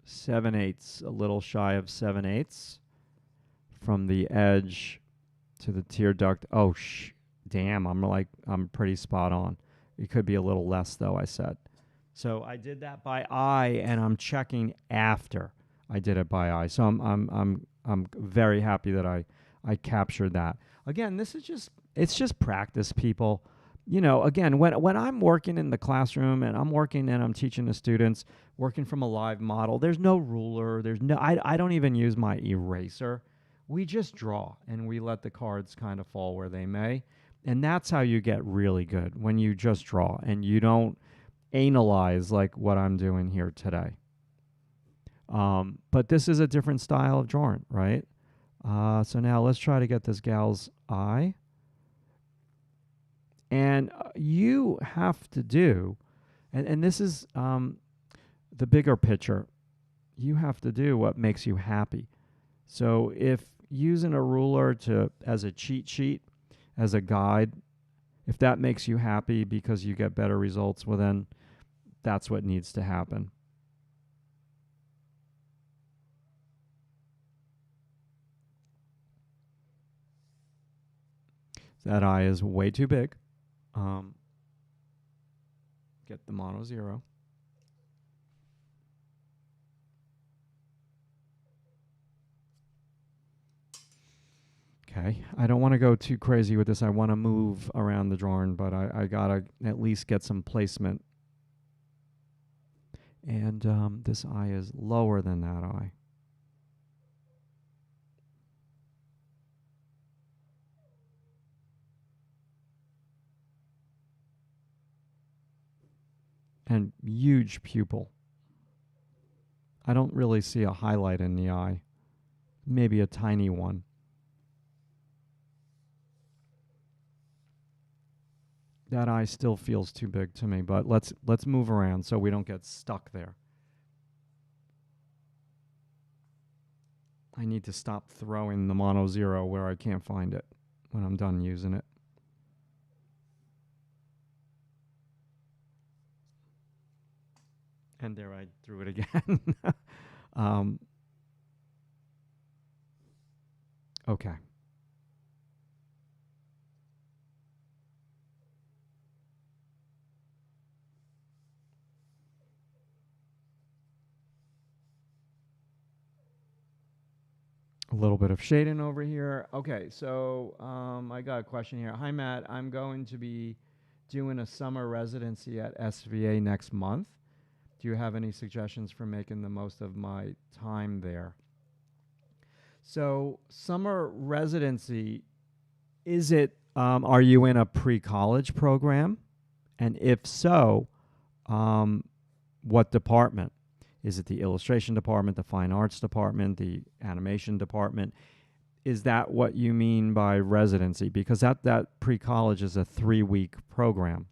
7/8, a little shy of 7/8. From the edge to the tear duct. Oh, damn, I'm pretty spot on. It could be a little less though, I said. So I did that by eye, and I'm checking after I did it by eye. So I'm very happy that I captured that. Again, it's just practice, people. Again, when I'm working in the classroom and I'm teaching the students, working from a live model, there's no ruler. I don't even use my eraser. We just draw, and we let the cards kind of fall where they may. And that's how you get really good, when you just draw and you don't analyze like what I'm doing here today. But this is a different style of drawing, right? So now let's try to get this gal's eye. And you have to do, and this is the bigger picture, you have to do what makes you happy. So if using a ruler as a cheat sheet, as a guide, if that makes you happy because you get better results, well then that's what needs to happen. That eye is way too big. Get the mono 0. Okay, I don't want to go too crazy with this. I want to move around the drawing, but I gotta at least get some placement. And this eye is lower than that eye. And huge pupil. I don't really see a highlight in the eye. Maybe a tiny one. That eye still feels too big to me, but let's move around so we don't get stuck there. I need to stop throwing the mono zero where I can't find it when I'm done using it. And there I threw it again. Okay. A little bit of shading over here. Okay, so I got a question here. Hi, Matt. I'm going to be doing a summer residency at SVA next month. Do you have any suggestions for making the most of my time there? So, summer residency, is it, are you in a pre-college program? And if so, what department? Is it the illustration department, the fine arts department, the animation department? Is that what you mean by residency? Because that pre-college is a 3-week program.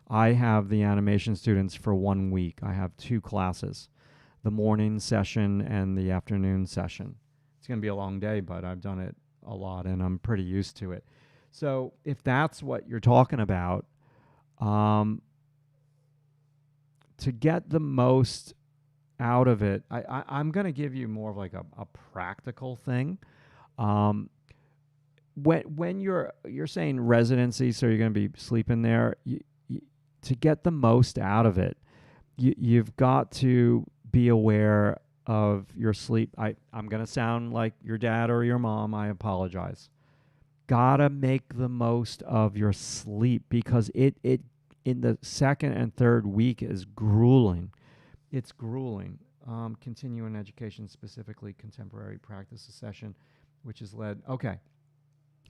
I have the animation students for 1 week. I have 2 classes, the morning session and the afternoon session. It's going to be a long day, but I've done it a lot and I'm pretty used to it. So if that's what you're talking about, to get the most out of it, I'm going to give you more of like a practical thing. When you're saying residency, so you're going to be sleeping there, to get the most out of it, you've got to be aware of your sleep. I'm going to sound like your dad or your mom. I apologize. Gotta make the most of your sleep because it in the second and third week is grueling. It's grueling. Continuing education, specifically contemporary practice session, which is led. Okay,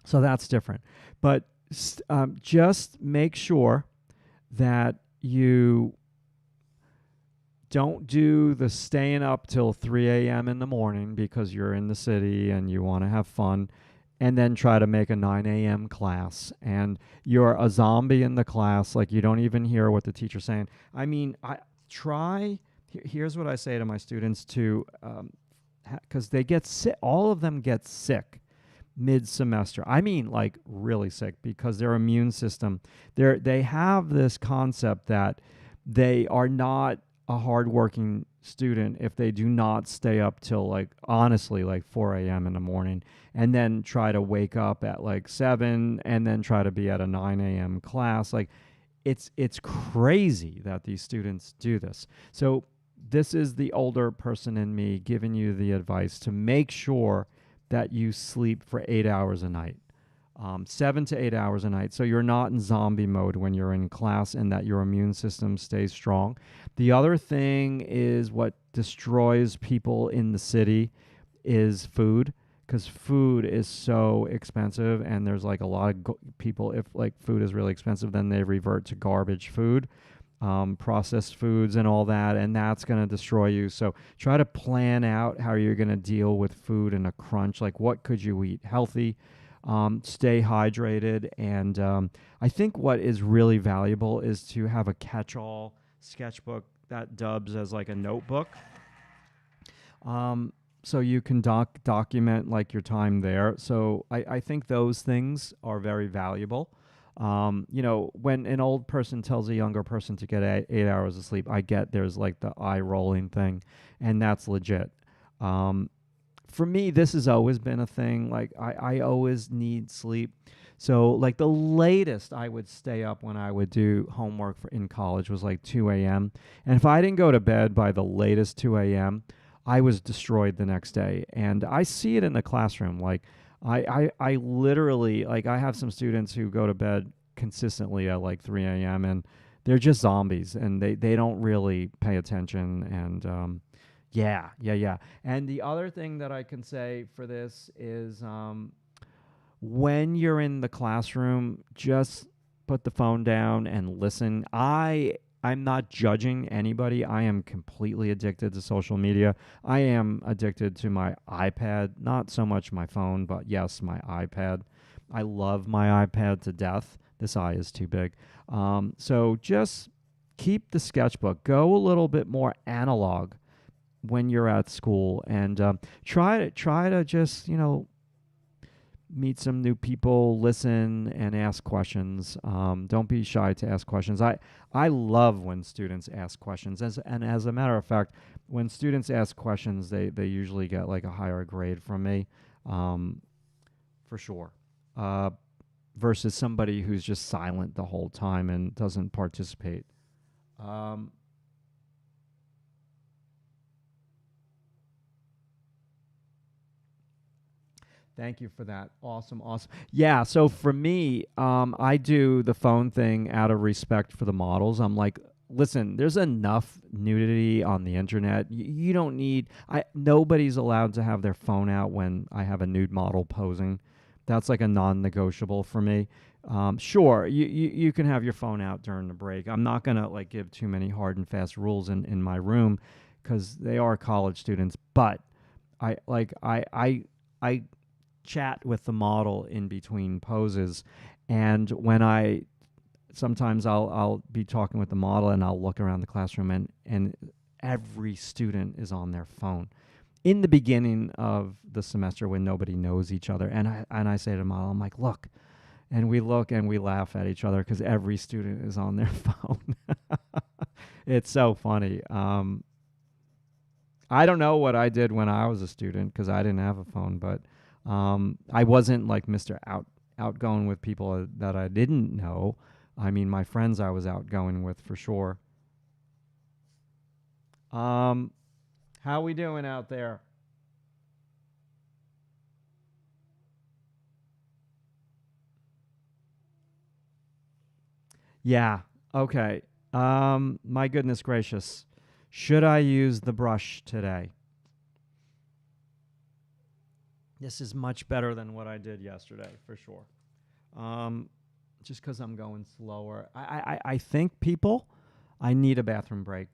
so that's different. But just make sure that you don't do the staying up till 3 a.m. in the morning because you're in the city and you want to have fun, and then try to make a 9 a.m. class. And you're a zombie in the class, like you don't even hear what the teacher's saying. I mean, here's what I say to my students too, because they get sick. All of them get sick mid-semester. I mean, like really sick because their immune system, they have this concept that they are not a hardworking student if they do not stay up till like honestly like 4 a.m. in the morning and then try to wake up at like 7 and then try to be at a 9 a.m. class. Like it's crazy that these students do this. So this is the older person in me giving you the advice to make sure that you sleep for 8 hours a night, 7 to 8 hours a night. So you're not in zombie mode when you're in class and that your immune system stays strong. The other thing is what destroys people in the city is food, because food is so expensive and there's like a lot of people, if like food is really expensive, then they revert to garbage food. Processed foods and all that, and that's going to destroy you. So try to plan out how you're going to deal with food in a crunch. Like what could you eat healthy, stay hydrated, and I think what is really valuable is to have a catch-all sketchbook that dubs as like a notebook. So you can document like your time there. So I think those things are very valuable. When an old person tells a younger person to get 8 hours of sleep, I get there's like the eye rolling thing, and that's legit. For me, this has always been a thing. Like I always need sleep. So like the latest I would stay up when I would do homework in college was like 2 a.m. And if I didn't go to bed by the latest 2 a.m., I was destroyed the next day. And I see it in the classroom. Like I literally, like I have some students who go to bed consistently at like 3 a.m. and they're just zombies and they don't really pay attention. And yeah. And the other thing that I can say for this is when you're in the classroom, just put the phone down and listen. I'm not judging anybody. I am completely addicted to social media. I am addicted to my iPad, not so much my phone, but yes, my iPad. I love my iPad to death. This eye is too big. So just keep the sketchbook. Go a little bit more analog. when you're at school, and try to just meet some new people, listen, and ask questions. Don't be shy to ask questions. I love when students ask questions. And as a matter of fact, when students ask questions, they usually get like a higher grade from me, for sure. Versus somebody who's just silent the whole time and doesn't participate. Um, Thank you for that. Awesome, awesome. Yeah, so for me, I do the phone thing out of respect for the models. I'm like, listen, there's enough nudity on the internet. You don't need. Nobody's allowed to have their phone out when I have a nude model posing. That's like a non-negotiable for me. Sure, you can have your phone out during the break. I'm not gonna like give too many hard and fast rules in my room because they are college students. But I chat with the model in between poses, and when I sometimes I'll be talking with the model and I'll look around the classroom, and every student is on their phone in the beginning of the semester when nobody knows each other, and I say to the model, I'm like, look, and we look and we laugh at each other because every student is on their phone. It's so funny. I don't know what I did when I was a student because I didn't have a phone, but I wasn't like Mr. Outgoing with people that I didn't know. I mean, my friends I was outgoing with for sure. Um, how we doing out there? Yeah. Okay. My goodness gracious. Should I use the brush today? This is much better than what I did yesterday, for sure. Um, just because I'm going slower. I think people, I need a bathroom break.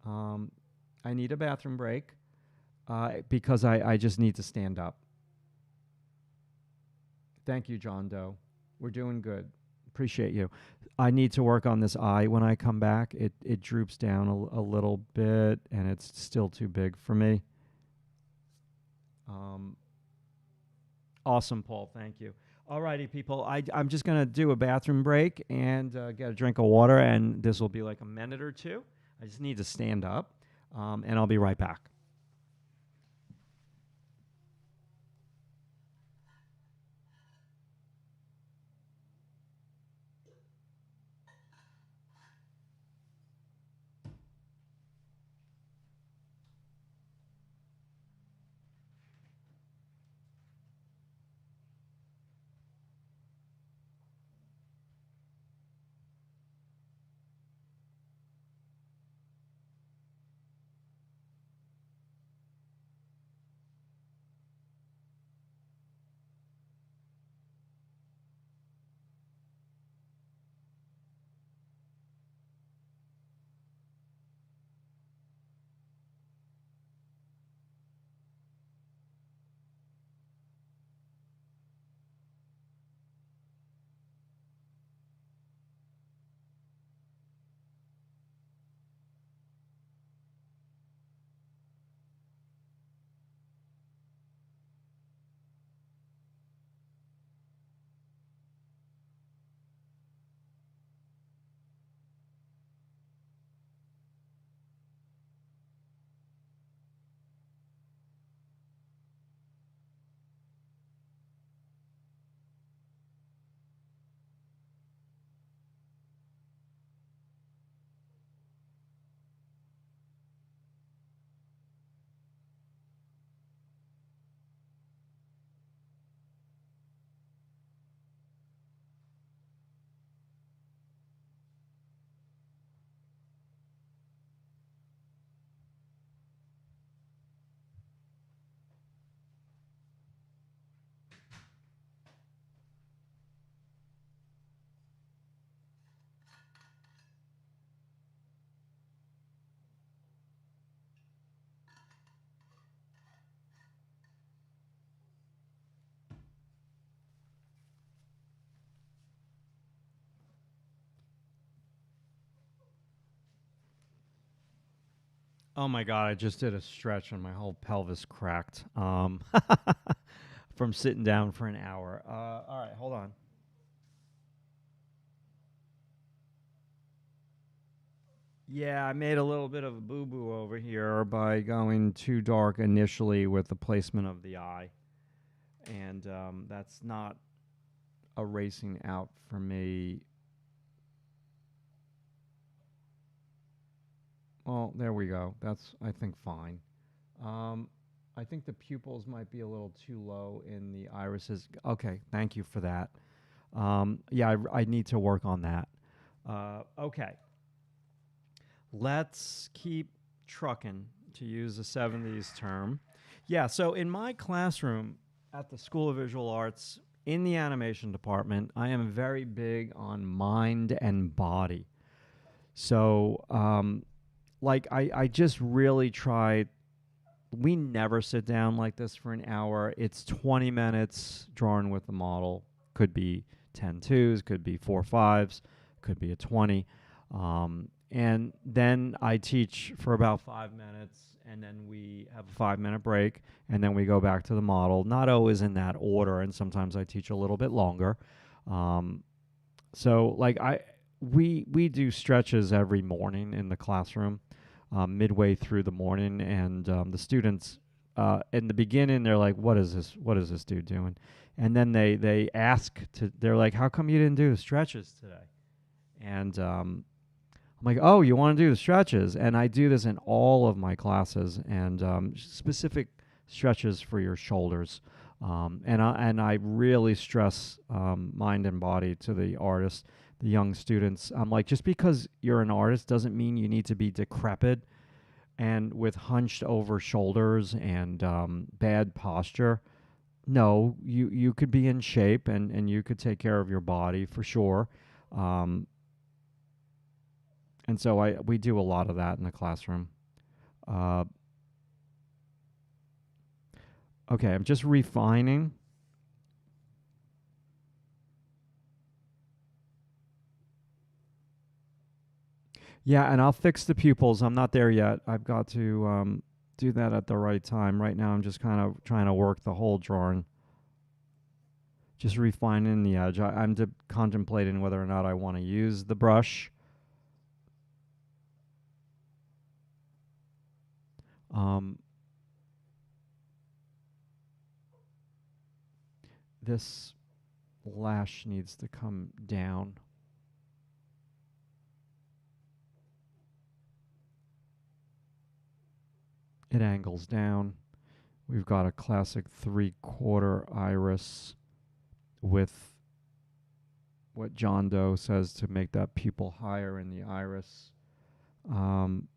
Um, I need a bathroom break because I just need to stand up. Thank you, John Doe. We're doing good. Appreciate you. I need to work on this eye when I come back. It droops down a little bit, and it's still too big for me. Um, awesome, Paul. Thank you. All righty, people. I'm just going to do a bathroom break and get a drink of water, and this will be like a minute or two. I just need to stand up, and I'll be right back. Oh my God, I just did a stretch and my whole pelvis cracked from sitting down for an hour. All right, hold on. Yeah, I made a little bit of a boo boo over here by going too dark initially with the placement of the eye. And that's not erasing out for me. Well, there we go. That's, I think, fine. Um, I think the pupils might be a little too low in the irises. Okay, thank you for that. Yeah, I need to work on that. Okay, let's keep trucking, to use a 70s term. Yeah, so in my classroom at the School of Visual Arts, in the animation department, I am very big on mind and body. So, I just really try. We never sit down like this for an hour. It's 20 minutes drawing with the model. Could be 10 twos, could be 4 fives, could be a 20. And then I teach for about 5 minutes, and then we have a 5 minute break, and then we go back to the model. Not always in that order, and sometimes I teach a little bit longer. Um, so like we do stretches every morning in the classroom, midway through the morning, and the students in the beginning they're like, "What is this? What is this dude doing?" And then they ask to. They're like, "How come you didn't do the stretches today?" And I'm like, "Oh, you want to do the stretches?" And I do this in all of my classes, and specific stretches for your shoulders. And I really stress mind and body to the artists, the young students. I'm like, just because you're an artist doesn't mean you need to be decrepit and with hunched over shoulders and bad posture. No, you could be in shape, and you could take care of your body for sure. Um, and so we do a lot of that in the classroom. Uh, okay, I'm just refining. Yeah, and I'll fix the pupils. I'm not there yet. I've got to do that at the right time. Right now, I'm just kind of trying to work the whole drawing, just refining the edge. I'm contemplating whether or not I want to use the brush. Um, this lash needs to come down. It angles down. We've got a classic 3/4 iris with what John Doe says to make that pupil higher in the iris. Um,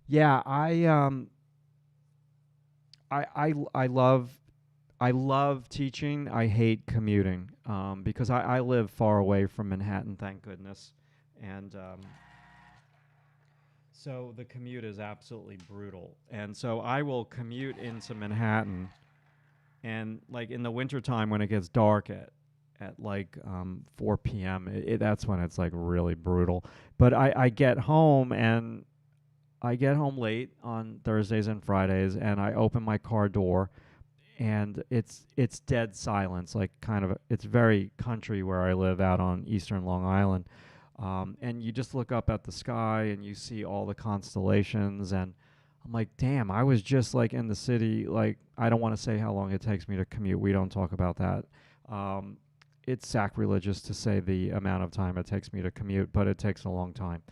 yeah, I love teaching. I hate commuting because I live far away from Manhattan, thank goodness, and so the commute is absolutely brutal. And so I will commute into Manhattan, and like in the wintertime when it gets dark at like 4 p.m., that's when it's like really brutal. But I get home, and I get home late on Thursdays and Fridays, and I open my car door, and it's dead silence. Like kind of, it's very country where I live out on Eastern Long Island, and you just look up at the sky and you see all the constellations, and I'm like, damn, I was just like in the city. Like, I don't want to say how long it takes me to commute. We don't talk about that. Um, it's sacrilegious to say the amount of time it takes me to commute, but it takes a long time.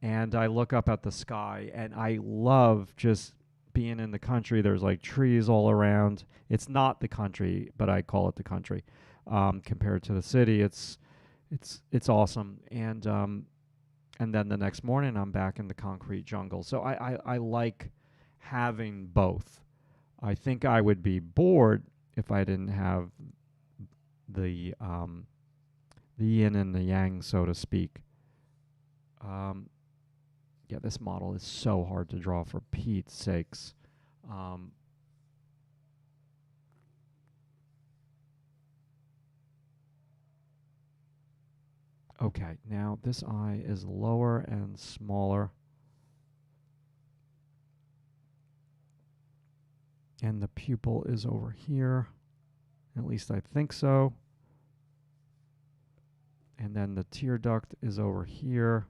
And I look up at the sky, and I love just being in the country. There's like trees all around. It's not the country, but I call it the country. Compared to the city, it's awesome. And then the next morning, I'm back in the concrete jungle. So I like having both. I think I would be bored if I didn't have the yin and the yang, so to speak. Um, Yeah, this model is so hard to draw, for Pete's sakes. Okay, now this eye is lower and smaller. And the pupil is over here. At least I think so. And then the tear duct is over here.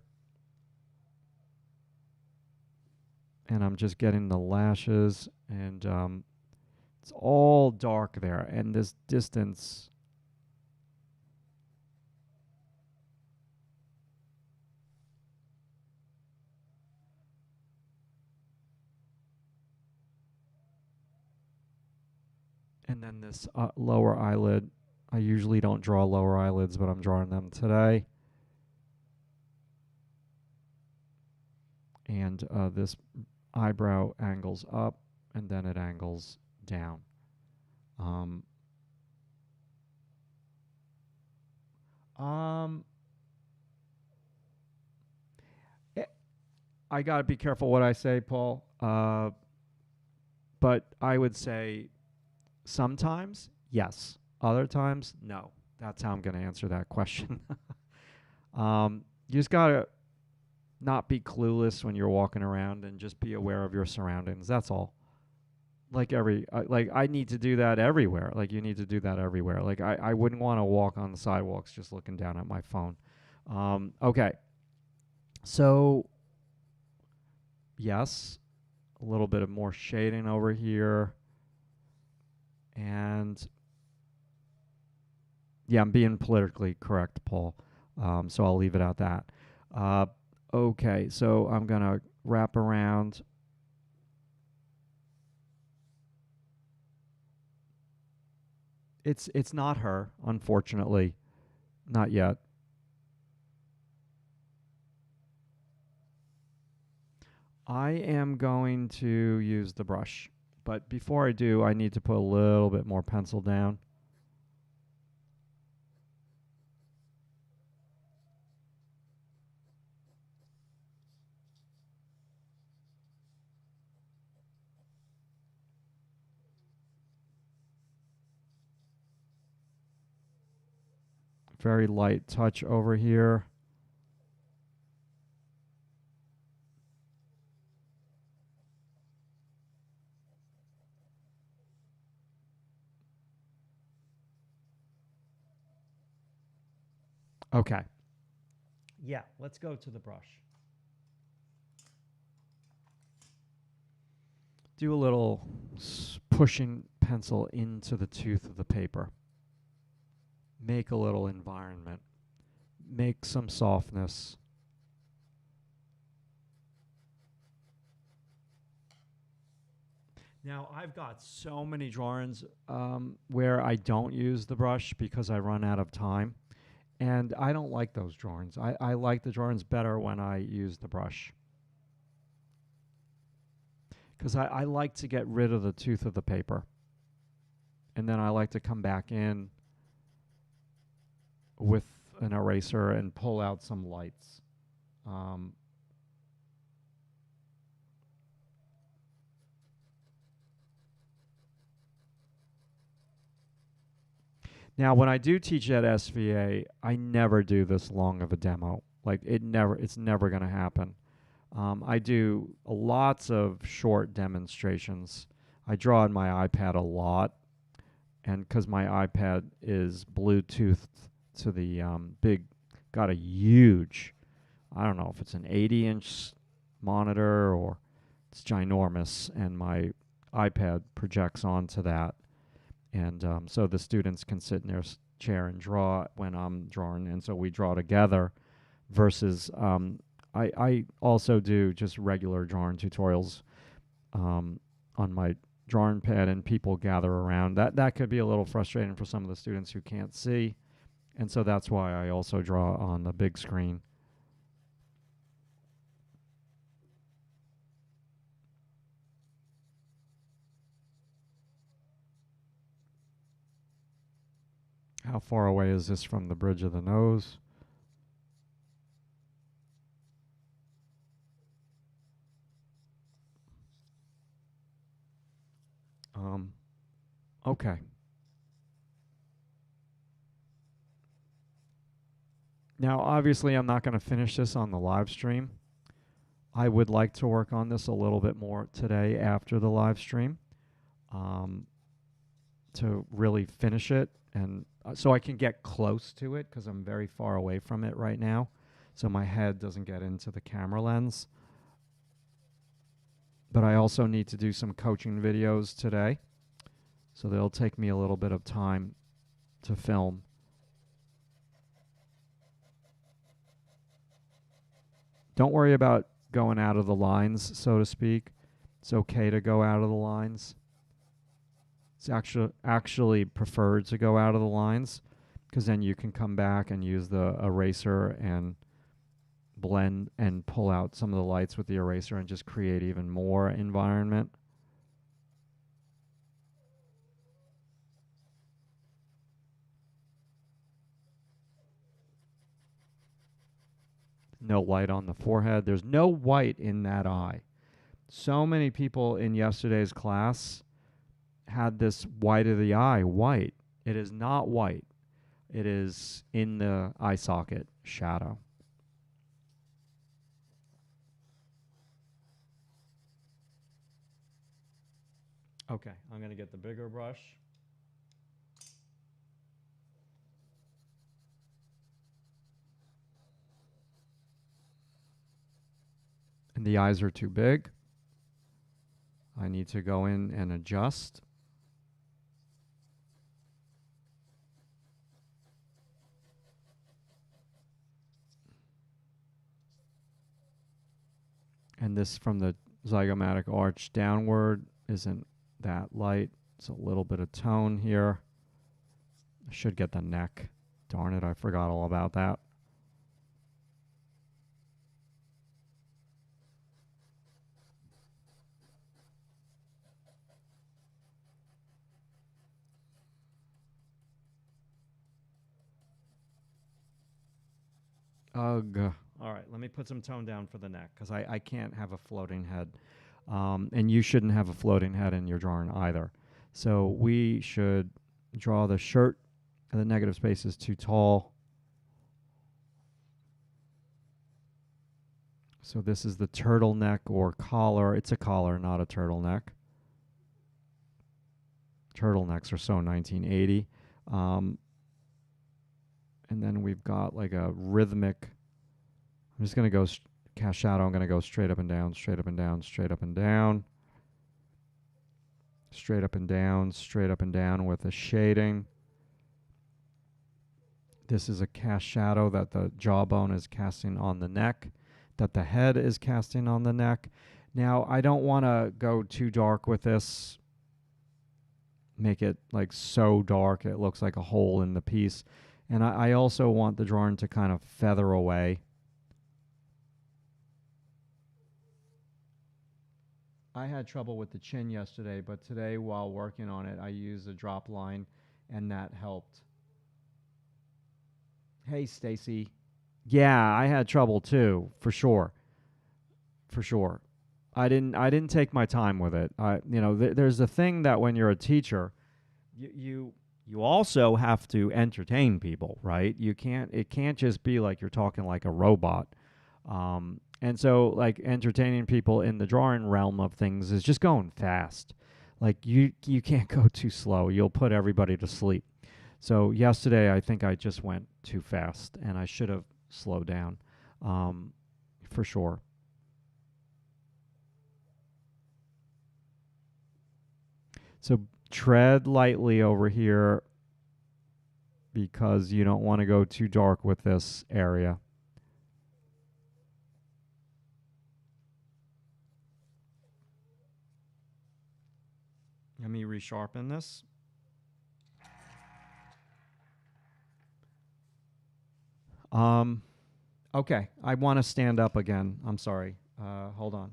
And I'm just getting the lashes, and it's all dark there. And this distance, and then this lower eyelid. I usually don't draw lower eyelids, but I'm drawing them today. And this eyebrow angles up, and then it angles down. Um, I got to be careful what I say, Paul. But I would say sometimes, yes. Other times, no. That's how I'm going to answer that question. You just got to not be clueless when you're walking around, and just be aware of your surroundings. That's all. Like I need to do that everywhere. Like you need to do that everywhere. Like I wouldn't want to walk on the sidewalks just looking down at my phone. Okay. So, yes, a little bit of more shading over here. And yeah, I'm being politically correct, Paul. So I'll leave it at that. Okay, so I'm going to wrap around. It's not her, unfortunately. Not yet. I am going to use the brush. But before I do, I need to put a little bit more pencil down. Very light touch over here. Okay. Yeah, let's go to the brush. Do a little pushing pencil into the tooth of the paper. Make a little environment. Make some softness. Now, I've got so many drawings where I don't use the brush because I run out of time. And I don't like those drawings. I like the drawings better when I use the brush. Because I like to get rid of the tooth of the paper. And then I like to come back in with an eraser and pull out some lights. Now, when I do teach at SVA, I never do this long of a demo. Like it's never going to happen. I do lots of short demonstrations. I draw on my iPad a lot, and because my iPad is Bluetoothed to the got a huge, I don't know if it's an 80-inch monitor or it's ginormous, and my iPad projects onto that. And so the students can sit in their chair and draw when I'm drawing, and so we draw together. Versus, I also do just regular drawing tutorials on my drawing pad, and people gather around. That could be a little frustrating for some of the students who can't see, and so that's why I also draw on the big screen. How far away is this from the bridge of the nose? Okay. Now, obviously, I'm not going to finish this on the live stream. I would like to work on this a little bit more today after the live stream, um, to really finish it, and so I can get close to it, because I'm very far away from it right now, so my head doesn't get into the camera lens. But I also need to do some coaching videos today, so they'll take me a little bit of time to film. Don't worry about going out of the lines, so to speak. It's okay to go out of the lines. It's actually preferred to go out of the lines, because then you can come back and use the eraser and blend and pull out some of the lights with the eraser and just create even more environment. No light on the forehead. There's no white in that eye. So many people in yesterday's class had this white of the eye white. It is not white. It is in the eye socket shadow. Okay, I'm going to get the bigger brush. And the eyes are too big. I need to go in and adjust. And this from the zygomatic arch downward isn't that light. It's a little bit of tone here. I should get the neck. Darn it, I forgot all about that. Ugh. All right, let me put some tone down for the neck, because I can't have a floating head. And you shouldn't have a floating head in your drawing either. So we should draw the shirt, and the negative space is too tall. So this is the turtleneck or collar. It's a collar, not a turtleneck. Turtlenecks are so 1980. And then we've got like a rhythmic. I'm just going to go cast shadow. I'm going to go straight up and down, straight up and down, straight up and down, straight up and down, straight up and down with a shading. This is a cast shadow that the jawbone is casting on the neck, that the head is casting on the neck. Now, I don't want to go too dark with this, make it like so dark it looks like a hole in the piece. And I also want the drawing to kind of feather away. I had trouble with the chin yesterday, but today while working on it, I used a drop line, and that helped. Hey, Stacy. Yeah, I had trouble too, for sure. For sure. I didn't take my time with it. There's a thing that when you're a teacher, you also have to entertain people, right? It can't just be like you're talking like a robot. And so, like, entertaining people in the drawing realm of things is just going fast. Like, you can't go too slow. You'll put everybody to sleep. So yesterday, I think I just went too fast, and I should have slowed down, for sure. So tread lightly over here, because you don't want to go too dark with this area. Let me resharpen this. Okay, I want to stand up again. I'm sorry. Hold on.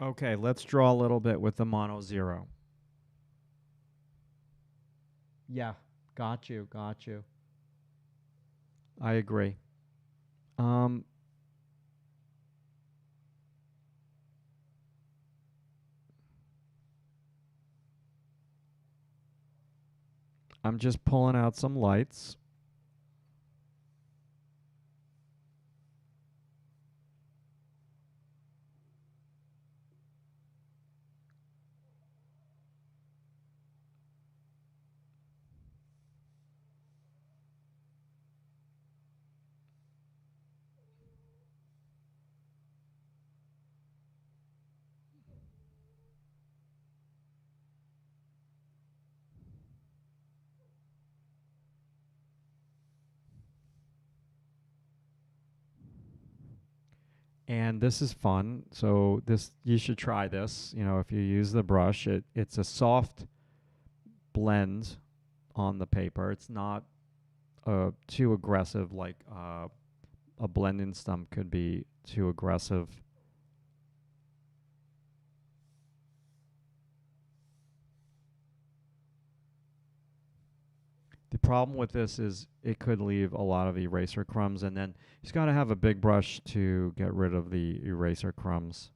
Okay, let's draw a little bit with the mono zero. Yeah, got you, got you. I agree. Um, I'm just pulling out some lights. And this is fun. So this you should try this. You know, if you use the brush, it's a soft blend on the paper. It's not too aggressive like a blending stump could be too aggressive. The problem with this is it could leave a lot of eraser crumbs, and then you just got to have a big brush to get rid of the eraser crumbs.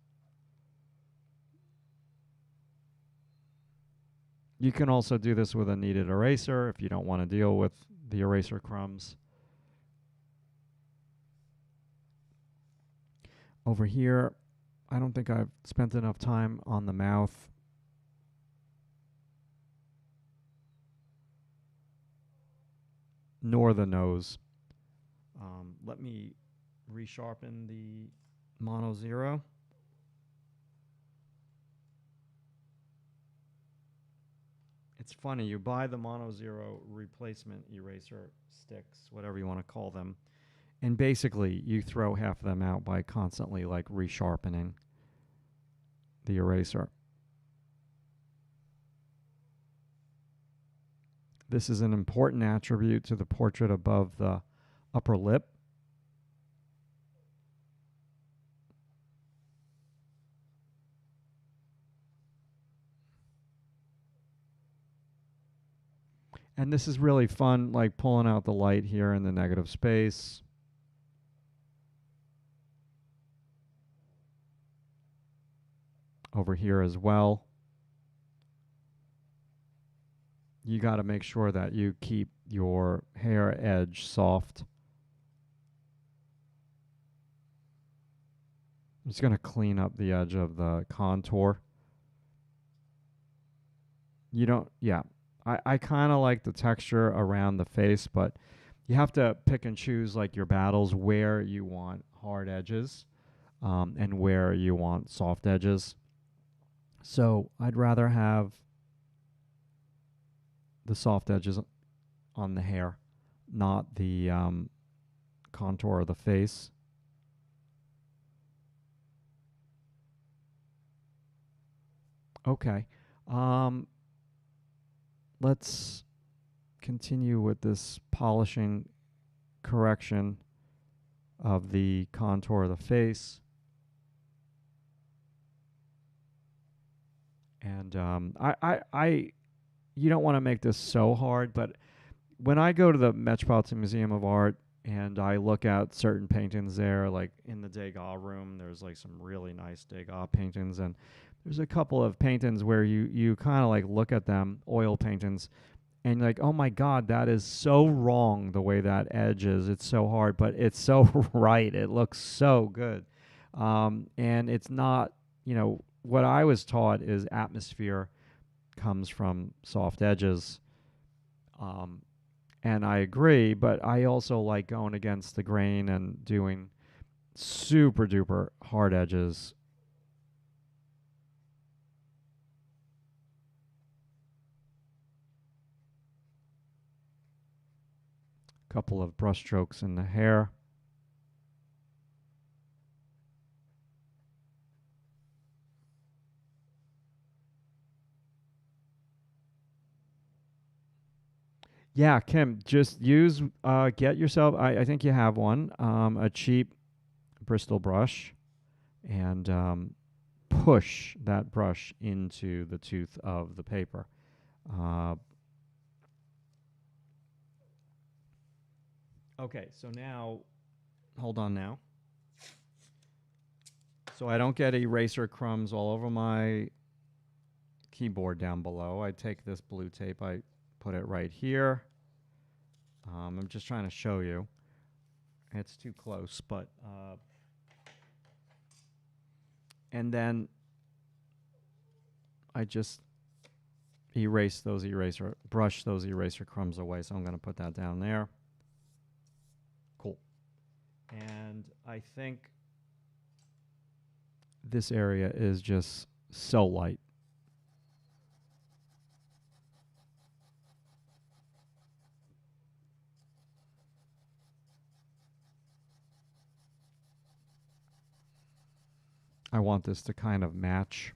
You can also do this with a kneaded eraser if you don't want to deal with the eraser crumbs. Over here, I don't think I've spent enough time on the mouth. Nor the nose. Let me resharpen the mono zero. It's funny, you buy the mono zero replacement eraser sticks, whatever you want to call them, and basically you throw half of them out by constantly like resharpening the eraser. This is an important attribute to the portrait above the upper lip. And this is really fun, like pulling out the light here in the negative space. Over here as well. You got to make sure that you keep your hair edge soft. I'm just going to clean up the edge of the contour. You don't, yeah. I kind of like the texture around the face, but you have to pick and choose like your battles where you want hard edges and where you want soft edges. So I'd rather have the soft edges on the hair, not the contour of the face. Okay. Let's continue with this polishing correction of the contour of the face. And you don't want to make this so hard, but when I go to the Metropolitan Museum of Art and I look at certain paintings there, like in the Degas room, there's like some really nice Degas paintings, and there's a couple of paintings where you kind of like look at them, oil paintings, and you're like, oh my God, that is so wrong the way that edge is. It's so hard, but it's so right. It looks so good. And it's not, you know, what I was taught is atmosphere comes from soft edges. And I agree, but I also like going against the grain and doing super duper hard edges. Couple of brush strokes in the hair. Yeah, Kim, just use, get yourself, I think you have one, a cheap Bristol brush, and push that brush into the tooth of the paper. Okay, so now, hold on now. So I don't get eraser crumbs all over my keyboard down below. I take this blue tape, I put it right here. I'm just trying to show you. It's too close, but and then I just brush those eraser crumbs away. So I'm going to put that down there. Cool. And I think this area is just so light. I want this to kind of match.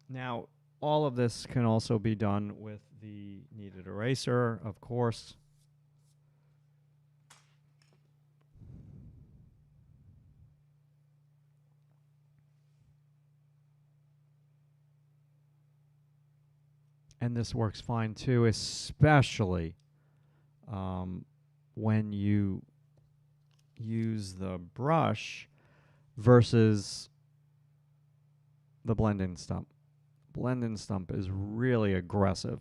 Now, all of this can also be done with the kneaded eraser, of course. And this works fine too, especially when you use the brush versus the blend-in stump. Blend-in stump is really aggressive,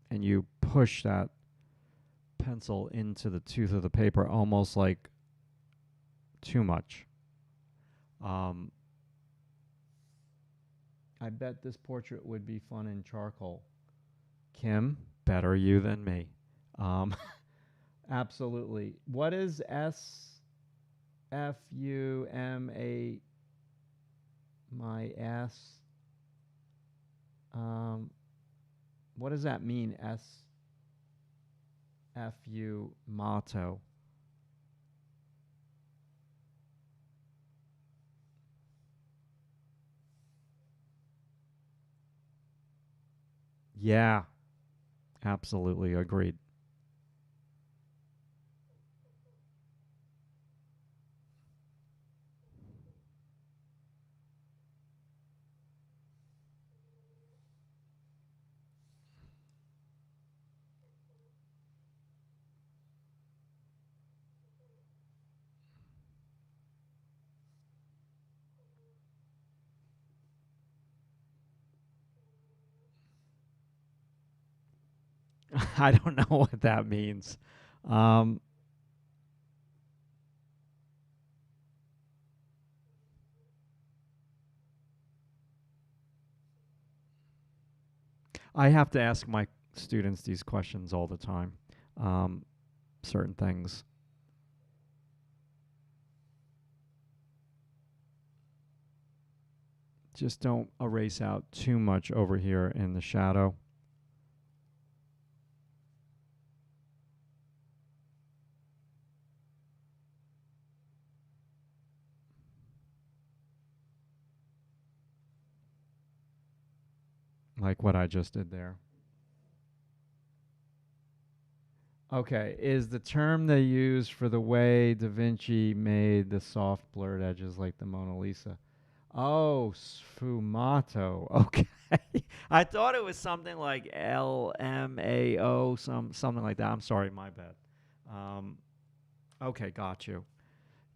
and you push that pencil into the tooth of the paper almost like too much. I bet this portrait would be fun in charcoal. Kim, better you than me. Absolutely. What is SFUMA? My ass. What does that mean? SFU motto. Yeah, absolutely agreed. I don't know what that means. Um, I have to ask my students these questions all the time. Certain things. Just don't erase out too much over here in the shadow. Like what I just did there. Okay, is the term they use for the way Da Vinci made the soft blurred edges like the Mona Lisa? Oh, sfumato. Okay. I thought it was something like LMAO, something like that. I'm sorry, my bad. Um, okay, got you.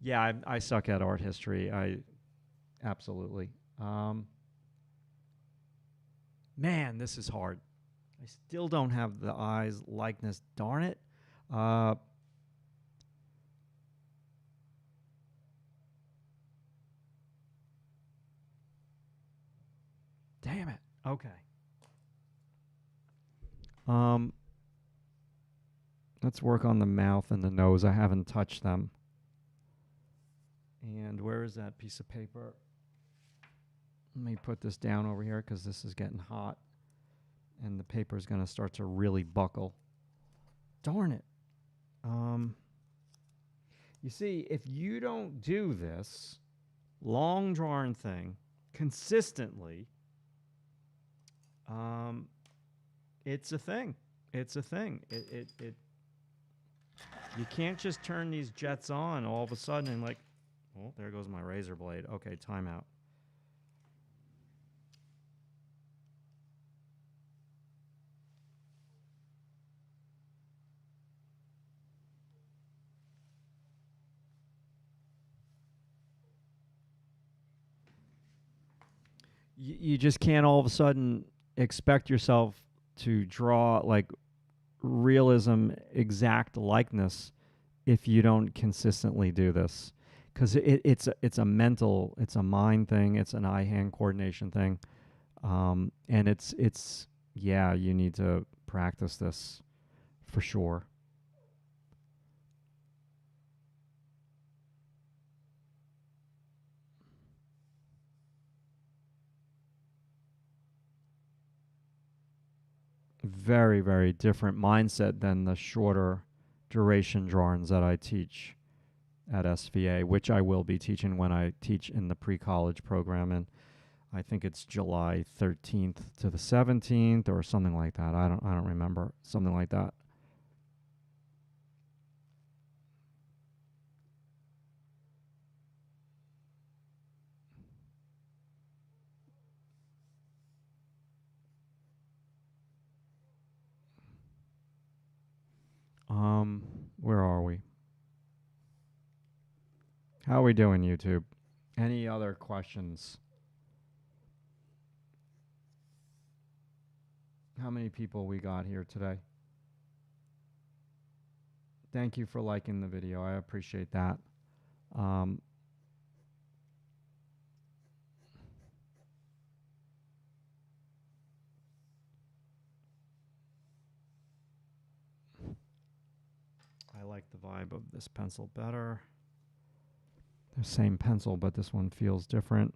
Yeah, I suck at art history. I absolutely. Man, this is hard. I still don't have the eyes likeness. Darn it. Uh, damn it. Okay. Um, let's work on the mouth and the nose. I haven't touched them. And where is that piece of paper? Let me put this down over here because this is getting hot. and the paper is going to start to really buckle. Darn it. You see, if you don't do this long drawing thing consistently, it's a thing. It's a thing. You can't just turn these jets on all of a sudden and like, oh, there goes my razor blade. Okay, timeout. You just can't all of a sudden expect yourself to draw like realism, exact likeness if you don't consistently do this, because it's a mental, it's a mind thing, it's an eye-hand coordination thing, and it's yeah, you need to practice this for sure. Very, very different mindset than the shorter duration drawings that I teach at SVA, which I will be teaching when I teach in the pre-college program. And I think it's July 13th to the 17th or something like that. I don't remember. Something like that. Where are we? How are we doing, YouTube? Any other questions? How many people we got here today? Thank you for liking the video. I appreciate that. I like the vibe of this pencil better. The same pencil, but this one feels different.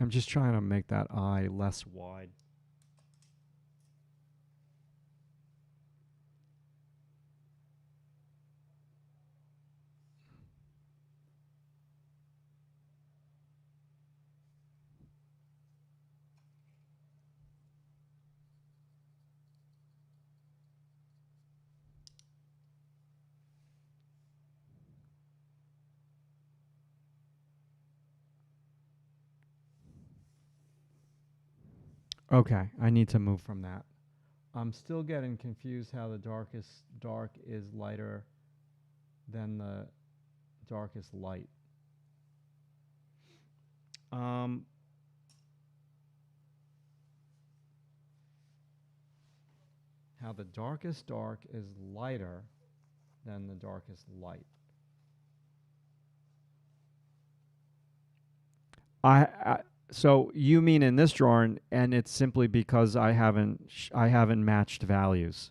I'm just trying to make that eye less wide. Okay, I need to move from that. I'm still getting confused how the darkest dark is lighter than the darkest light. How the darkest dark is lighter than the darkest light. So you mean in this drawing, and it's simply because I haven't matched values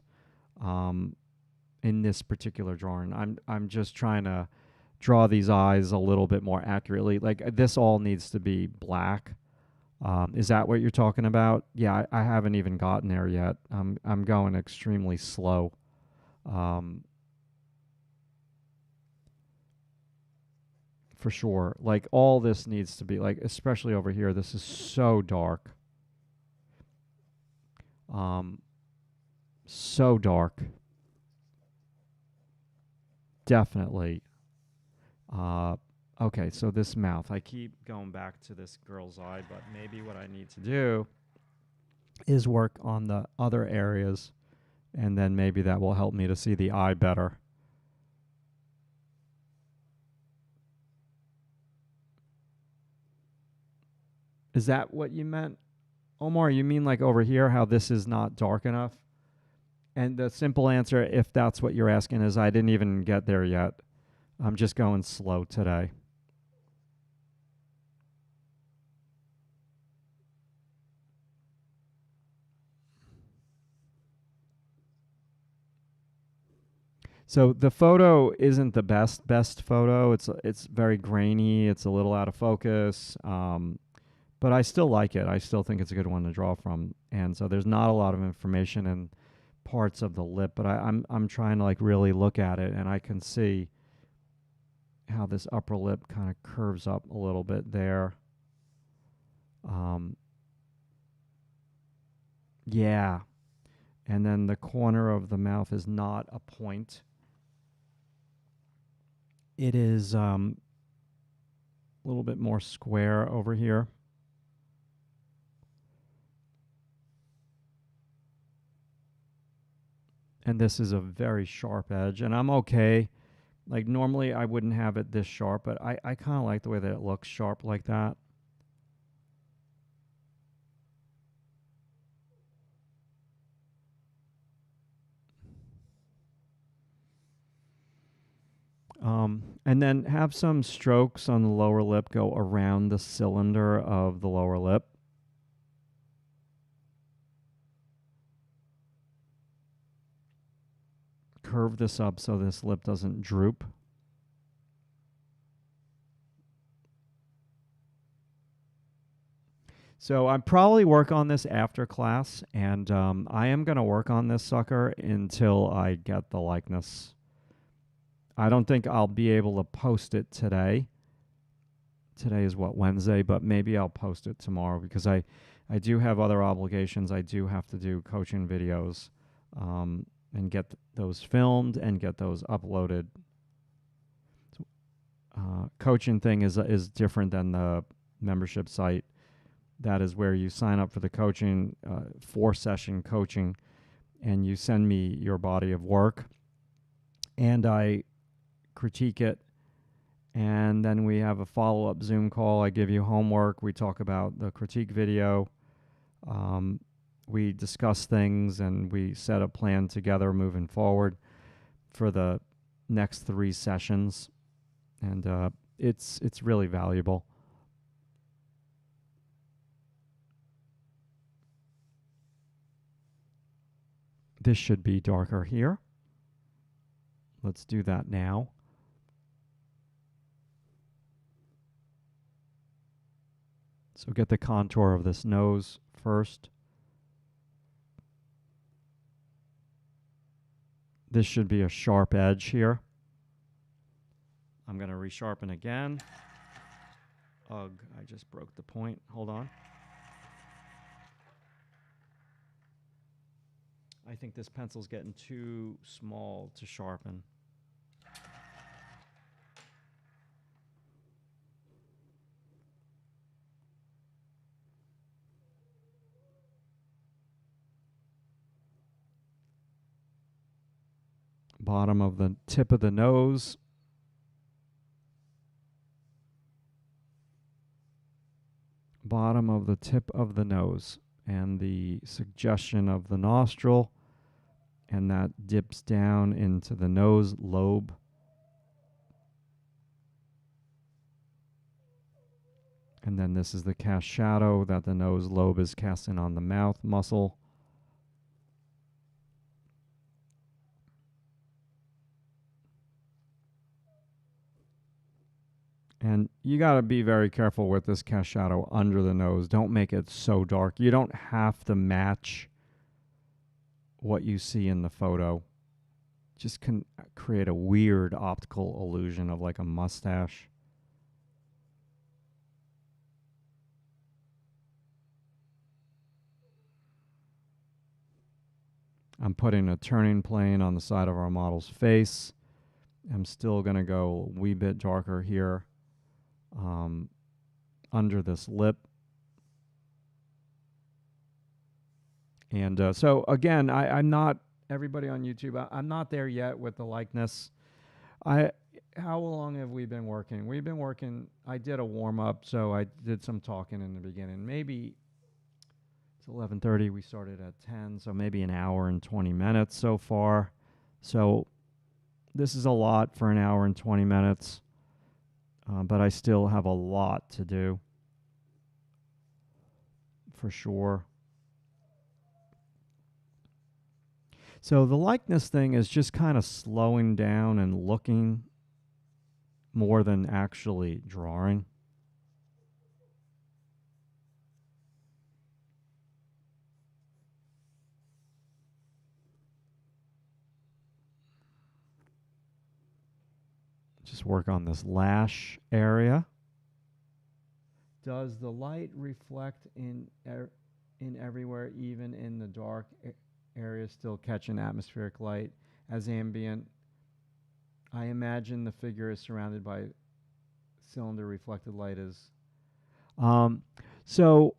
in this particular drawing. I'm just trying to draw these eyes a little bit more accurately. Like this all needs to be black. Is that what you're talking about? Yeah, I haven't even gotten there yet. I'm going extremely slow. For sure. Like all this needs to be like, especially over here, this is so dark. So dark. Definitely. Okay, so this mouth. I keep going back to this girl's eye, but maybe what I need to do is work on the other areas, and then maybe that will help me to see the eye better. Is that what you meant? Omar, you mean like over here, how this is not dark enough? And the simple answer, if that's what you're asking, is I didn't even get there yet. I'm just going slow today. So the photo isn't the best photo. It's very grainy. It's a little out of focus. But I still like it. I still think it's a good one to draw from. And so there's not a lot of information in parts of the lip, but I'm trying to like really look at it, and I can see how this upper lip kind of curves up a little bit there. Yeah. And then the corner of the mouth is not a point. It is a little bit more square over here. And this is a very sharp edge, and I'm okay. Like normally I wouldn't have it this sharp, but I kind of like the way that it looks sharp like that. And then have some strokes on the lower lip go around the cylinder of the lower lip. Curve this up so this lip doesn't droop. So I probably work on this after class, and I am going to work on this sucker until I get the likeness. I don't think I'll be able to post it today. Today is what, Wednesday, but maybe I'll post it tomorrow because I do have other obligations. I do have to do coaching videos and get those filmed and get those uploaded. Coaching thing is different than the membership site. That is where you sign up for the coaching, 4-session coaching, and you send me your body of work, and I critique it, and then we have a follow-up Zoom call. I give you homework. We talk about the critique video. We discuss things, and we set a plan together moving forward for the next 3 sessions, and it's really valuable. This should be darker here. Let's do that now. So get the contour of this nose first. This should be a sharp edge here. I'm going to resharpen again. Ugh, I just broke the point. Hold on. I think this pencil's getting too small to sharpen. Bottom of the tip of the nose. Bottom of the tip of the nose. And the suggestion of the nostril. And that dips down into the nose lobe. And then this is the cast shadow that the nose lobe is casting on the mouth muscle. And you got to be very careful with this cast shadow under the nose. Don't make it so dark. You don't have to match what you see in the photo. Just can create a weird optical illusion of like a mustache. I'm putting a turning plane on the side of our model's face. I'm still going to go a wee bit darker here under this lip. And so, again, I'm not, everybody on YouTube, I'm not there yet with the likeness. how long have we been working? We've been working. I did a warm up, so I did some talking in the beginning. Maybe it's 11:30. We started at 10, so maybe an hour and 20 minutes so far. So this is a lot for an hour and 20 minutes, but I still have a lot to do for sure. So the likeness thing is just kind of slowing down and looking more than actually drawing. Just work on this lash area. Does the light reflect in everywhere, even in the dark areas, still catching atmospheric light as ambient? I imagine the figure is surrounded by cylinder reflected light so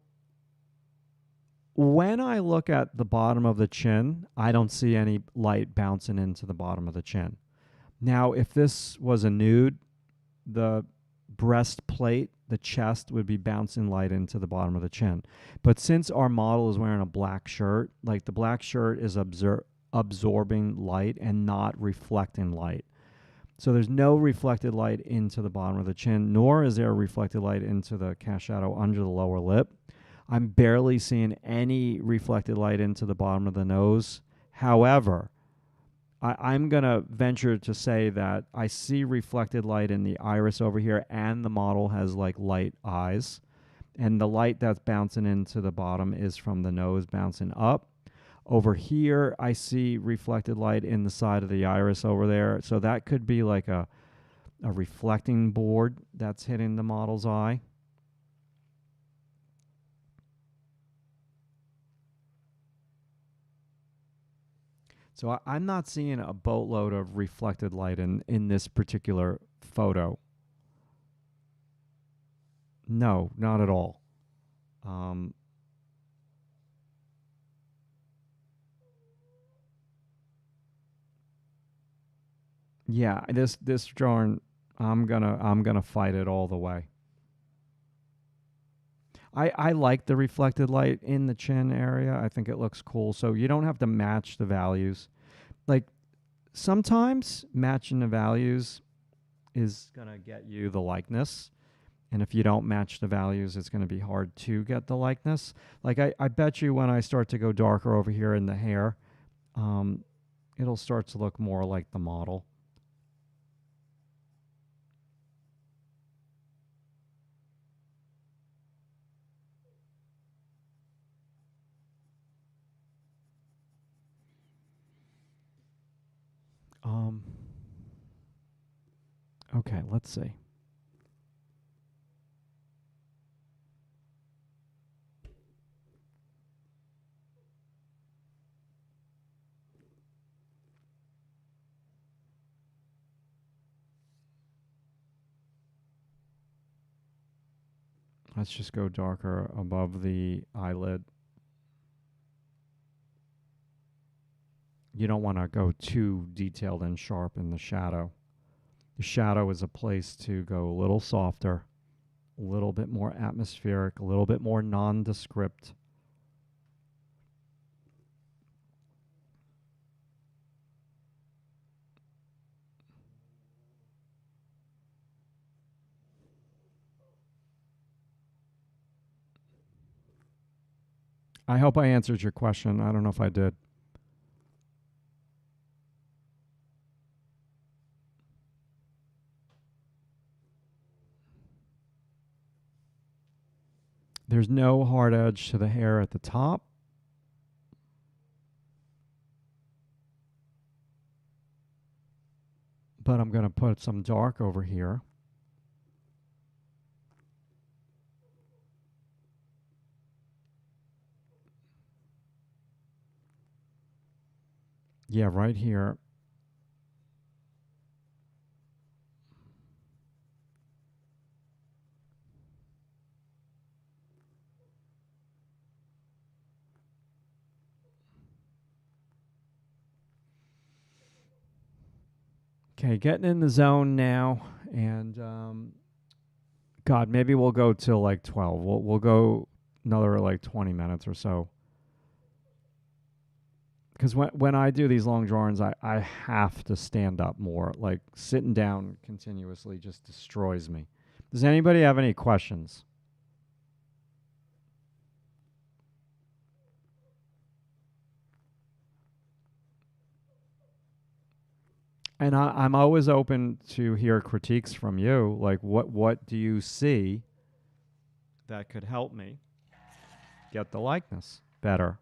when I look at the bottom of the chin, I don't see any light bouncing into the bottom of the chin. Now, if this was a nude, the breastplate, the chest would be bouncing light into the bottom of the chin. But since our model is wearing a black shirt, like the black shirt is absorbing light and not reflecting light. So there's no reflected light into the bottom of the chin, nor is there reflected light into the cast shadow under the lower lip. I'm barely seeing any reflected light into the bottom of the nose. However, I'm going to venture to say that I see reflected light in the iris over here, and the model has like light eyes. And the light that's bouncing into the bottom is from the nose bouncing up. Over here, I see reflected light in the side of the iris over there. So that could be like a reflecting board that's hitting the model's eye. So I'm not seeing a boatload of reflected light in this particular photo. No, not at all. Yeah, this drawing, I'm gonna fight it all the way. I like the reflected light in the chin area. I think it looks cool. So you don't have to match the values. Like sometimes matching the values is gonna get you the likeness. And if you don't match the values, it's going to be hard to get the likeness. Like I bet you when I start to go darker over here in the hair, it'll start to look more like the model. Okay, let's see. Let's just go darker above the eyelid. You don't want to go too detailed and sharp in the shadow. The shadow is a place to go a little softer, a little bit more atmospheric, a little bit more nondescript. I hope I answered your question. I don't know if I did. There's no hard edge to the hair at the top. But I'm going to put some dark over here. Yeah, right here. Okay, getting in the zone now, and God, maybe we'll go till like 12. We'll go another like 20 minutes or so. Because when I do these long drawings, I have to stand up more. Like sitting down continuously just destroys me. Does anybody have any questions? And I'm always open to hear critiques from you. Like, what do you see that could help me get the likeness better?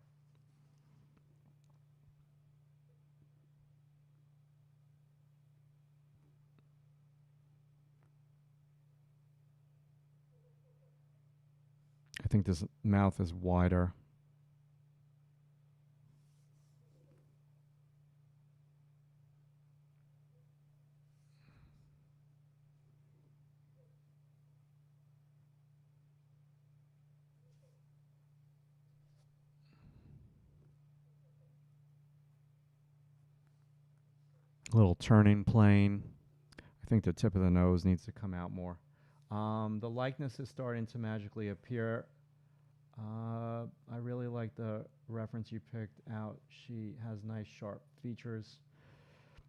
I think this mouth is wider. Little turning plane. I think the tip of the nose needs to come out more. The likeness is starting to magically appear. I really like the reference you picked out. She has nice sharp features.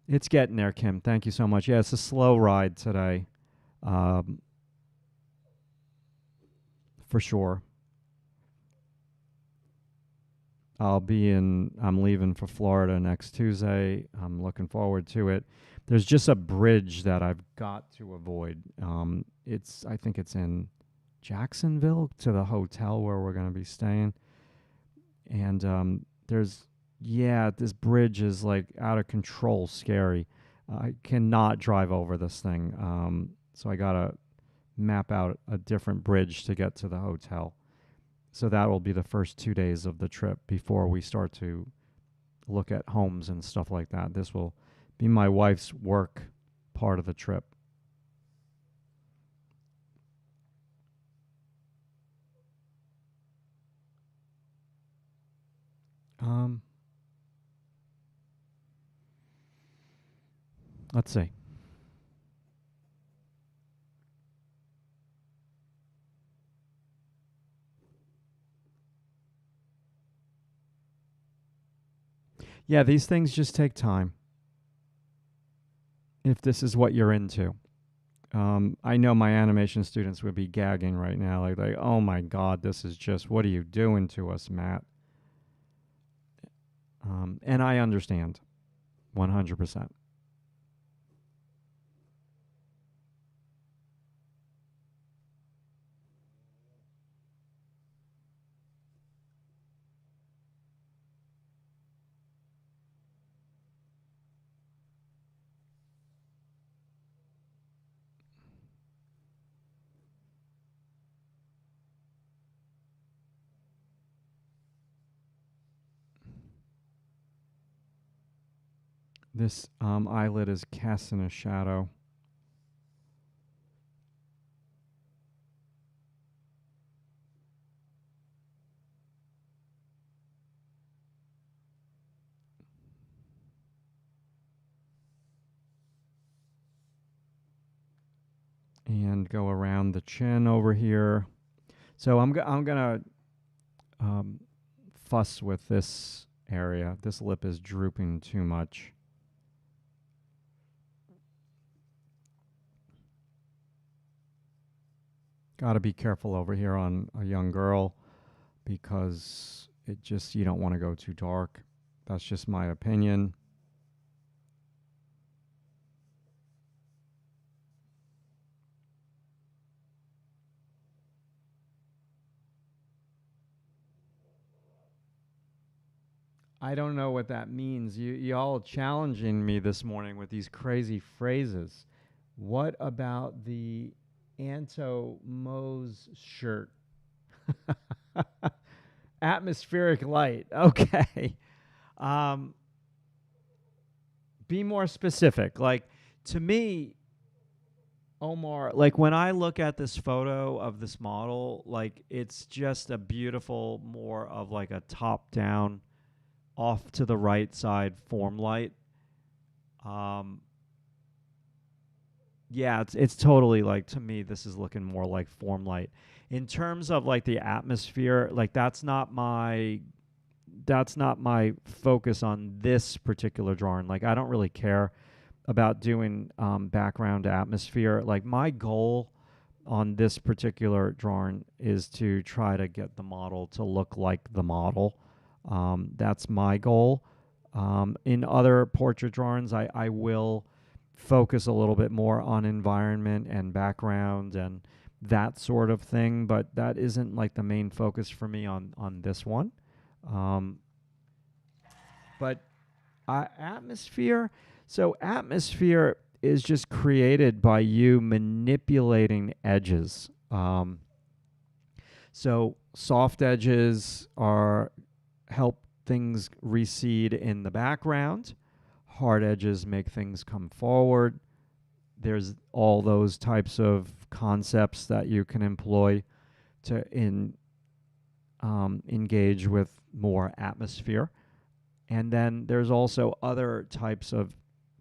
It's getting there, Kim. Thank you so much. Yeah, it's a slow ride today. For sure. I'm leaving for Florida next Tuesday. I'm looking forward to it. There's just a bridge that I've got to avoid. I think it's in Jacksonville to the hotel where we're going to be staying. And this bridge is like out of control, scary. I cannot drive over this thing. So I got to map out a different bridge to get to the hotel. So that will be the first 2 days of the trip before we start to look at homes and stuff like that. This will be my wife's work part of the trip. Let's see. Yeah, these things just take time. If this is what you're into. I know my animation students would be gagging right now. Like, oh my God, this is just, what are you doing to us, Matt? And I understand 100%. This eyelid is cast in a shadow. And go around the chin over here. So I'm gonna fuss with this area. This lip is drooping too much. Got to be careful over here on a young girl because you don't want to go too dark. That's just my opinion. I don't know what that means. Y'all challenging me this morning with these crazy phrases. What about the Anto Mose shirt? Atmospheric light. Okay. Um, be more specific. Like, to me, Omar, like when I look at this photo of this model, like it's just a beautiful, more of like a top down, off to the right side form light. Um, Yeah, it's totally like, to me this is looking more like form light. In terms of like the atmosphere, like that's not my focus on this particular drawing. Like I don't really care about doing background atmosphere. Like my goal on this particular drawing is to try to get the model to look like the model. That's my goal. In other portrait drawings, I will focus a little bit more on environment and background and that sort of thing, but that isn't like the main focus for me on this one. Um, but atmosphere. So atmosphere is just created by you manipulating edges. So soft edges are help things recede in the background. Hard edges make things come forward. There's all those types of concepts that you can employ to engage with more atmosphere. And then there's also other types of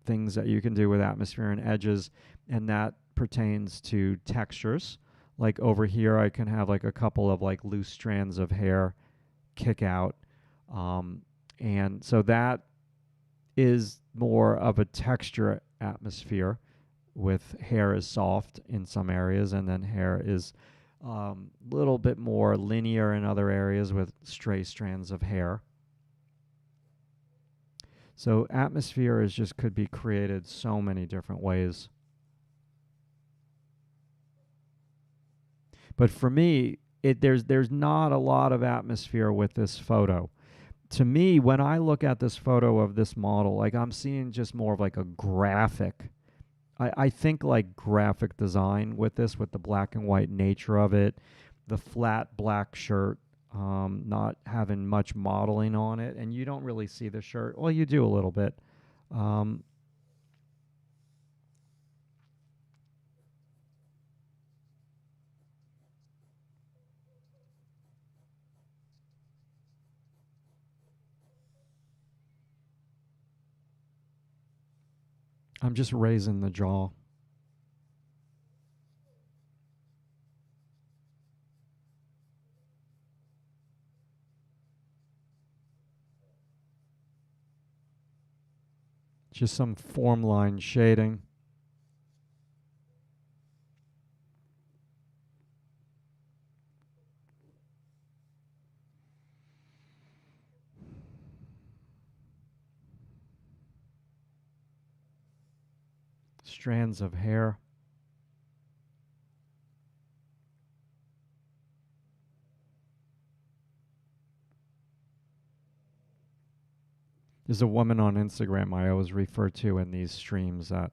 things that you can do with atmosphere and edges, and that pertains to textures. Like over here, I can have like a couple of like loose strands of hair kick out. And so that is more of a texture atmosphere, with hair is soft in some areas, and then hair is a little bit more linear in other areas with stray strands of hair. So atmosphere is just could be created so many different ways. But for me, there's not a lot of atmosphere with this photo. To me, when I look at this photo of this model, like I'm seeing just more of like a graphic. I think like graphic design with this, with the black and white nature of it, the flat black shirt, not having much modeling on it, and you don't really see the shirt. Well, you do a little bit. Um, I'm just raising the jaw. Just some form line shading. Strands of hair. There's a woman on Instagram I always refer to in these streams that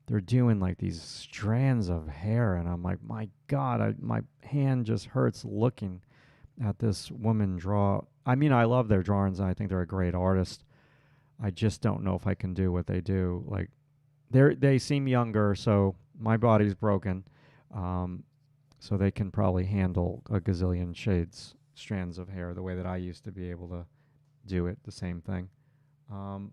they're doing like these strands of hair, and I'm like, my God, my hand just hurts looking at this woman draw. I mean, I love their drawings, and I think they're a great artist. I just don't know if I can do what they do. Like, they seem younger, so my body's broken. Um, so they can probably handle a gazillion strands of hair the way that I used to be able to do it, the same thing. Um,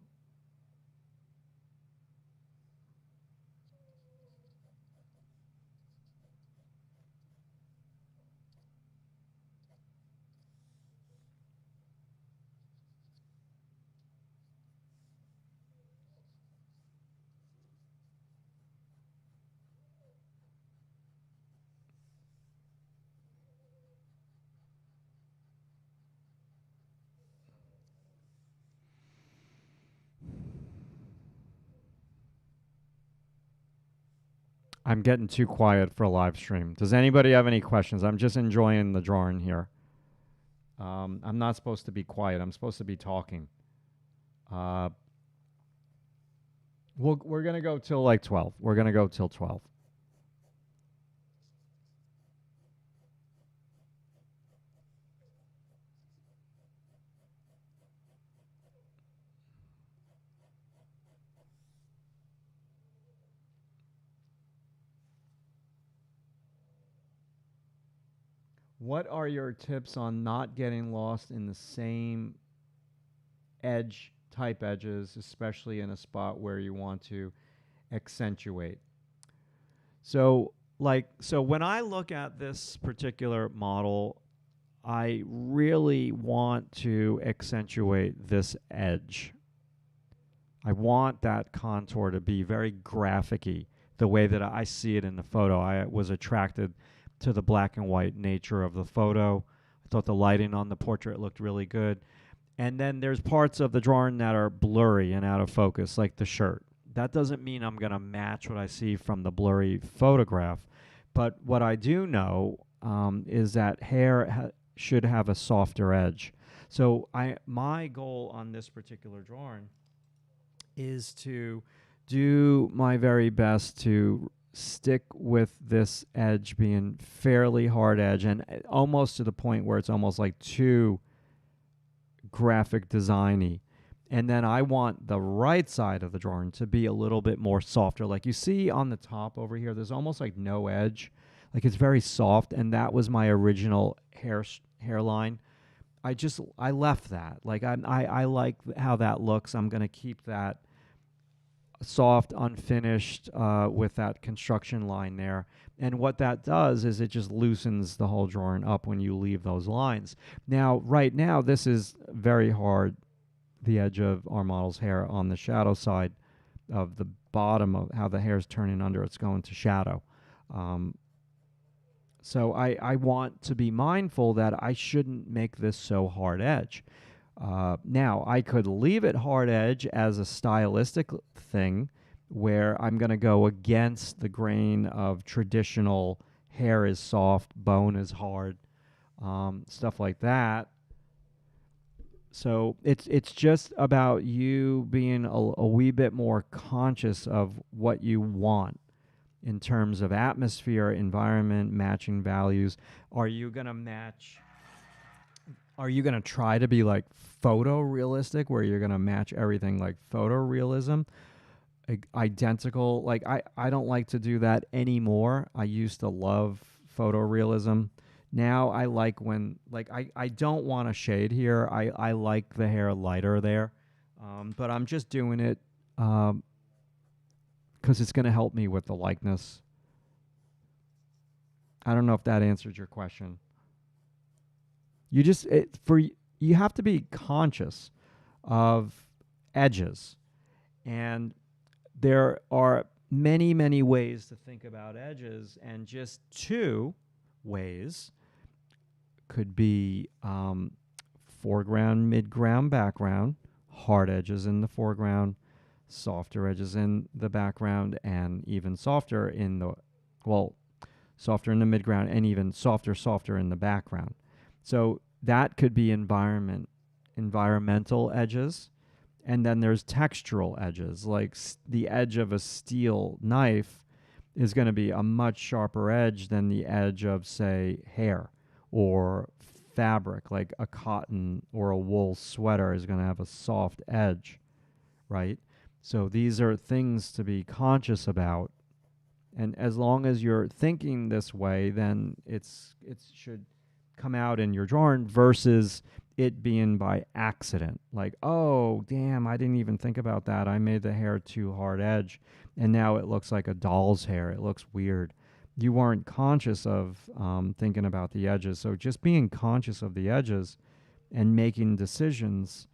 I'm getting too quiet for a live stream. Does anybody have any questions? I'm just enjoying the drawing here. I'm not supposed to be quiet. I'm supposed to be talking. Uh, we're gonna go till like 12. We're gonna go till 12. What are your tips on not getting lost in the same type edges, especially in a spot where you want to accentuate? So so when I look at this particular model, I really want to accentuate this edge. I want that contour to be very graphic-y, the way that I see it in the photo. I was attracted to the black and white nature of the photo. I thought the lighting on the portrait looked really good. And then there's parts of the drawing that are blurry and out of focus, like the shirt. That doesn't mean I'm going to match what I see from the blurry photograph. But what I do know is that hair should have a softer edge. So my goal on this particular drawing is to do my very best to stick with this edge being fairly hard edge, and almost to the point where it's almost like too graphic designy. And then I want the right side of the drawing to be a little bit more softer. Like you see on the top over here, there's almost like no edge. Like it's very soft, and that was my original hairline. I left that. Like I like how that looks. I'm gonna keep that soft, unfinished, with that construction line there. And what that does is it just loosens the whole drawing up when you leave those lines. Now, right now, this is very hard, the edge of our model's hair on the shadow side of the bottom of how the hair is turning under. It's going to shadow. So I want to be mindful that I shouldn't make this so hard edge. Now, I could leave it hard edge as a stylistic thing where I'm going to go against the grain of traditional hair is soft, bone is hard, stuff like that. So it's just about you being a wee bit more conscious of what you want in terms of atmosphere, environment, matching values. Are you going to match... Are you going to try to be like photorealistic where you're going to match everything like photorealism? Identical. Like I don't like to do that anymore. I used to love photorealism. Now I like when, like, I don't want a shade here. I like the hair lighter there. But I'm just doing it because it's going to help me with the likeness. I don't know if that answered your question. You just you have to be conscious of edges, and there are many ways to think about edges, and just two ways could be foreground, midground, background, hard edges in the foreground, softer edges in the background, and even softer in the softer in the midground, and even softer in the background. So that could be environmental edges. And then there's textural edges, like the edge of a steel knife is going to be a much sharper edge than the edge of, say, hair or fabric, like a cotton or a wool sweater is going to have a soft edge, right? So these are things to be conscious about. And as long as you're thinking this way, then it should come out in your drawing versus it being by accident. Like, oh, damn, I didn't even think about that. I made the hair too hard edge, and now it looks like a doll's hair. It looks weird. You weren't conscious of thinking about the edges. So just being conscious of the edges and making decisions,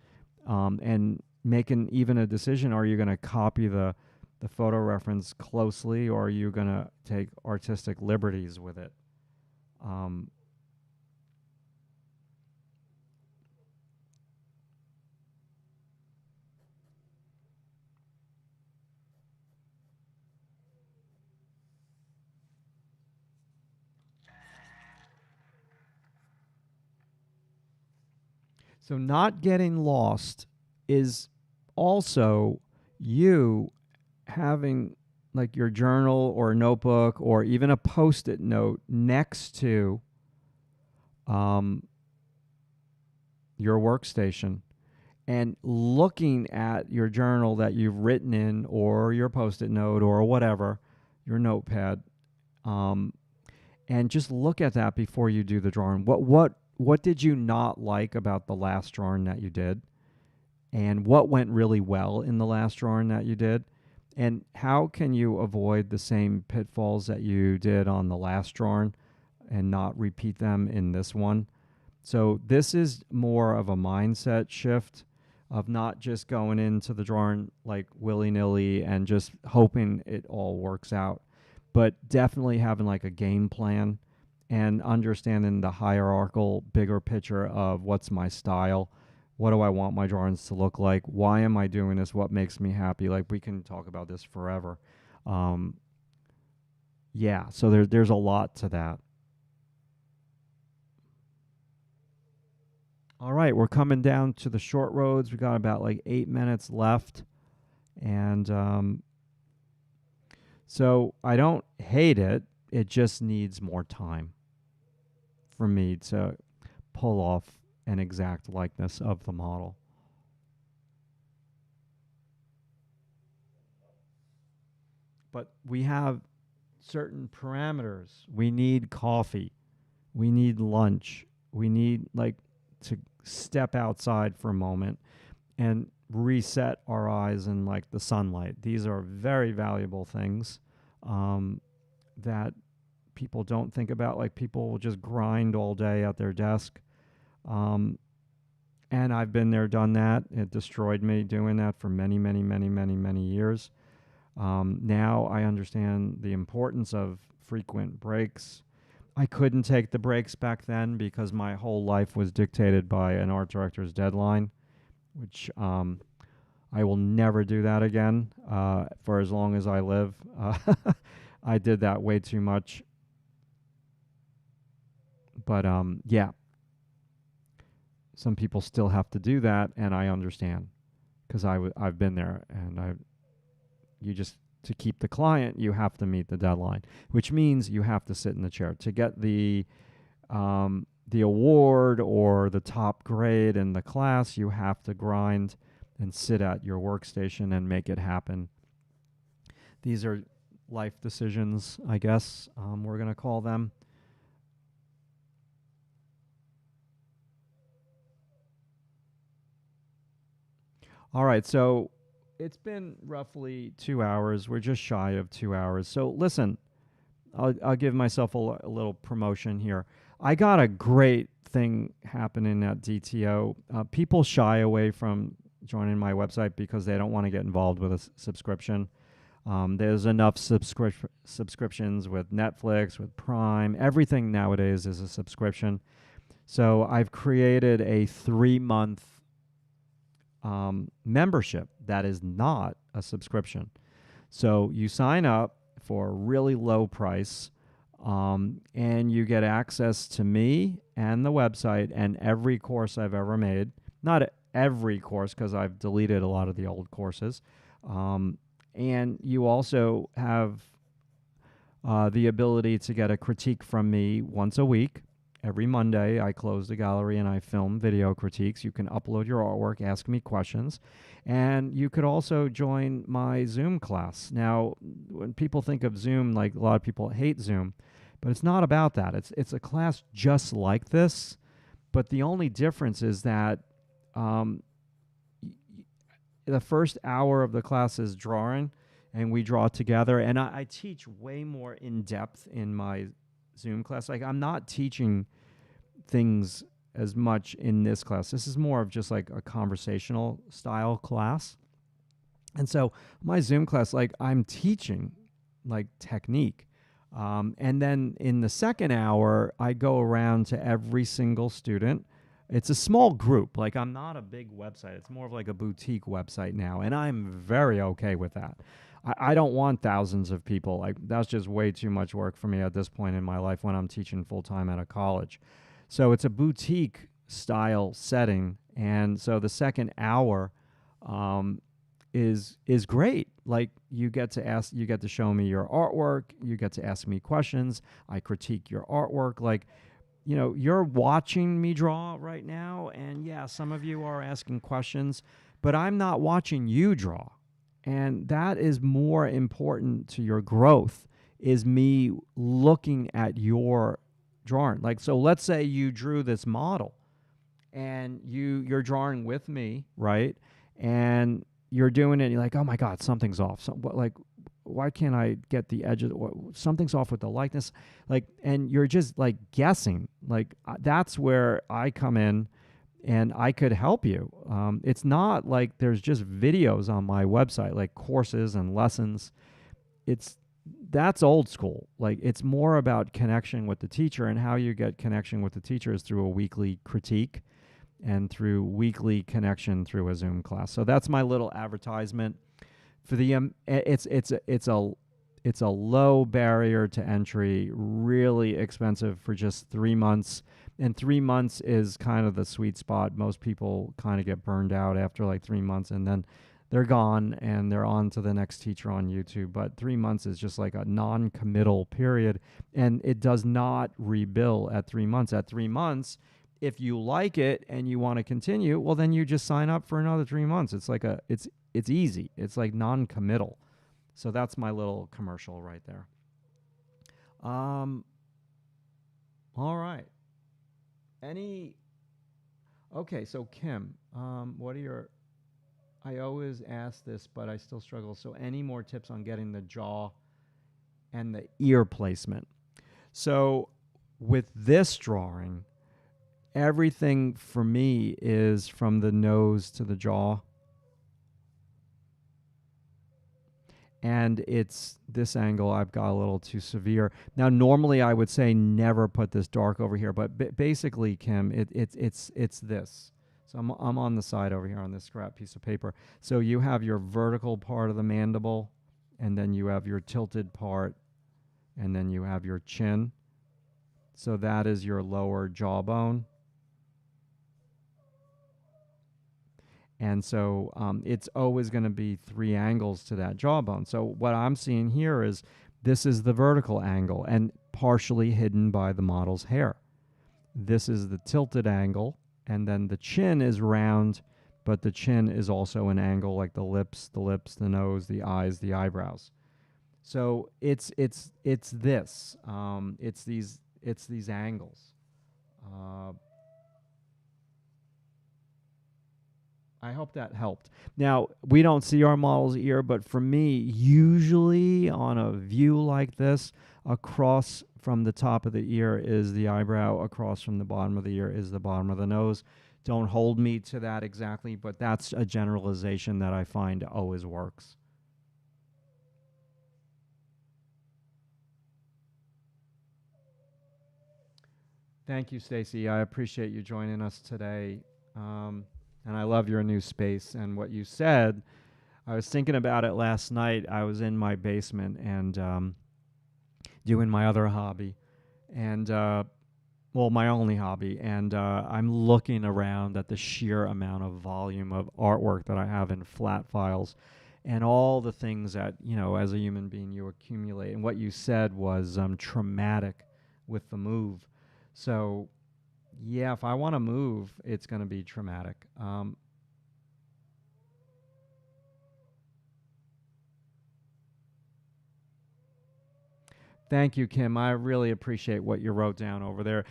and making even a decision, are you going to copy the photo reference closely, or are you going to take artistic liberties with it? So not getting lost is also you having like your journal or notebook or even a Post-it note next to your workstation and looking at your journal that you've written in, or your Post-it note or whatever, your notepad, and just look at that before you do the drawing. What did you not like about the last drawing that you did? And what went really well in the last drawing that you did? And how can you avoid the same pitfalls that you did on the last drawing and not repeat them in this one? So this is more of a mindset shift of not just going into the drawing like willy-nilly and just hoping it all works out, but definitely having like a game plan and understanding the hierarchical bigger picture of what's my style, what do I want my drawings to look like, why am I doing this, what makes me happy. Like, we can talk about this forever. um, yeah, so there's a lot to that. All right, we're coming down to the short roads. We got about like 8 minutes left. And so I don't hate it. It just needs more time for me to pull off an exact likeness of the model. But we have certain parameters. We need coffee. We need lunch. We need like to step outside for a moment and reset our eyes in like the sunlight. These are very valuable things that people don't think about. Like, people will just grind all day at their desk. Um, and I've been there, done that. It destroyed me doing that for many, many, many, many, many years. Now I understand the importance of frequent breaks. I couldn't take the breaks back then because my whole life was dictated by an art director's deadline, which I will never do that again for as long as I live. I did that way too much. But yeah, some people still have to do that, and I understand because I've been there, and you just, to keep the client, you have to meet the deadline, which means you have to sit in the chair to get the award or the top grade in the class. You have to grind and sit at your workstation and make it happen. These are life decisions, I guess we're going to call them. All right, so it's been roughly 2 hours. We're just shy of 2 hours. So listen, I'll give myself a little promotion here. I got a great thing happening at DTO. People shy away from joining my website because they don't want to get involved with a subscription. There's enough subscriptions with Netflix, with Prime. Everything nowadays is a subscription. So I've created a 3-month membership that is not a subscription. So you sign up for a really low price, and you get access to me and the website and every course I've ever made. Not every course, because I've deleted a lot of the old courses. And you also have the ability to get a critique from me once a week. Every Monday, I close the gallery and I film video critiques. You can upload your artwork, ask me questions, and you could also join my Zoom class. Now, when people think of Zoom, like, a lot of people hate Zoom, but it's not about that. It's a class just like this, but the only difference is that the first hour of the class is drawing, and we draw together, and I teach way more in depth in my Zoom class. Like, I'm not teaching things as much in this class. This is more of just like a conversational style class. And so my Zoom class, like, I'm teaching like technique. And then in the second hour, I go around to every single student. It's a small group. Like, I'm not a big website. It's more of like a boutique website now. And I'm very okay with that. I don't want thousands of people. Like, that's just way too much work for me at this point in my life when I'm teaching full time at a college. So it's a boutique style setting. And so the second hour is great. Like, you get to show me your artwork. You get to ask me questions. I critique your artwork. Like, you're watching me draw right now, and yeah, some of you are asking questions, but I'm not watching you draw. And that is more important to your growth, is me looking at your drawing. Like, so let's say you drew this model and you're drawing with me, right? And you're doing it and you're like, oh my God, something's off. Like, why can't I get the edge of something's off with the likeness? Like, and you're just like guessing. Like, that's where I come in and I could help you. It's not like there's just videos on my website, like courses and lessons. That's old school. Like, it's more about connection with the teacher, and how you get connection with the teacher is through a weekly critique and through weekly connection through a Zoom class. So that's my little advertisement for the it's a low barrier to entry, really expensive for just 3 months. And 3 months is kind of the sweet spot. Most people kind of get burned out after like 3 months, and then they're gone and they're on to the next teacher on YouTube. But 3 months is just like a non-committal period, and it does not rebill at 3 months. At 3 months, if you like it and you want to continue, well, then you just sign up for another 3 months. It's like it's easy. It's like non-committal. So that's my little commercial right there. All right. Okay, so Kim, what are your, I always ask this, but I still struggle. So any more tips on getting the jaw and the ear placement? So with this drawing, everything for me is from the nose to the jaw. And it's this angle I've got a little too severe. Now, normally I would say never put this dark over here, but basically, Kim, it's this. So I'm on the side over here on this scrap piece of paper. So you have your vertical part of the mandible, and then you have your tilted part, and then you have your chin. So that is your lower jawbone. And so it's always going to be 3 angles to that jawbone. So what I'm seeing here is this is the vertical angle and partially hidden by the model's hair. This is the tilted angle, and then the chin is round, but the chin is also an angle, like the lips, the nose, the eyes, the eyebrows. So it's this. It's these angles. I hope that helped. Now, we don't see our model's ear, but for me, usually on a view like this, across from the top of the ear is the eyebrow, across from the bottom of the ear is the bottom of the nose. Don't hold me to that exactly, but that's a generalization that I find always works. Thank you, Stacy. I appreciate you joining us today. And I love your new space. And what you said, I was thinking about it last night. I was in my basement and doing my other hobby, and well, my only hobby. And I'm looking around at the sheer amount of volume of artwork that I have in flat files, and all the things that, you know, as a human being, you accumulate. And what you said was traumatic with the move. So yeah, if I want to move, it's going to be traumatic. Thank you, Kim. I really appreciate what you wrote down over there.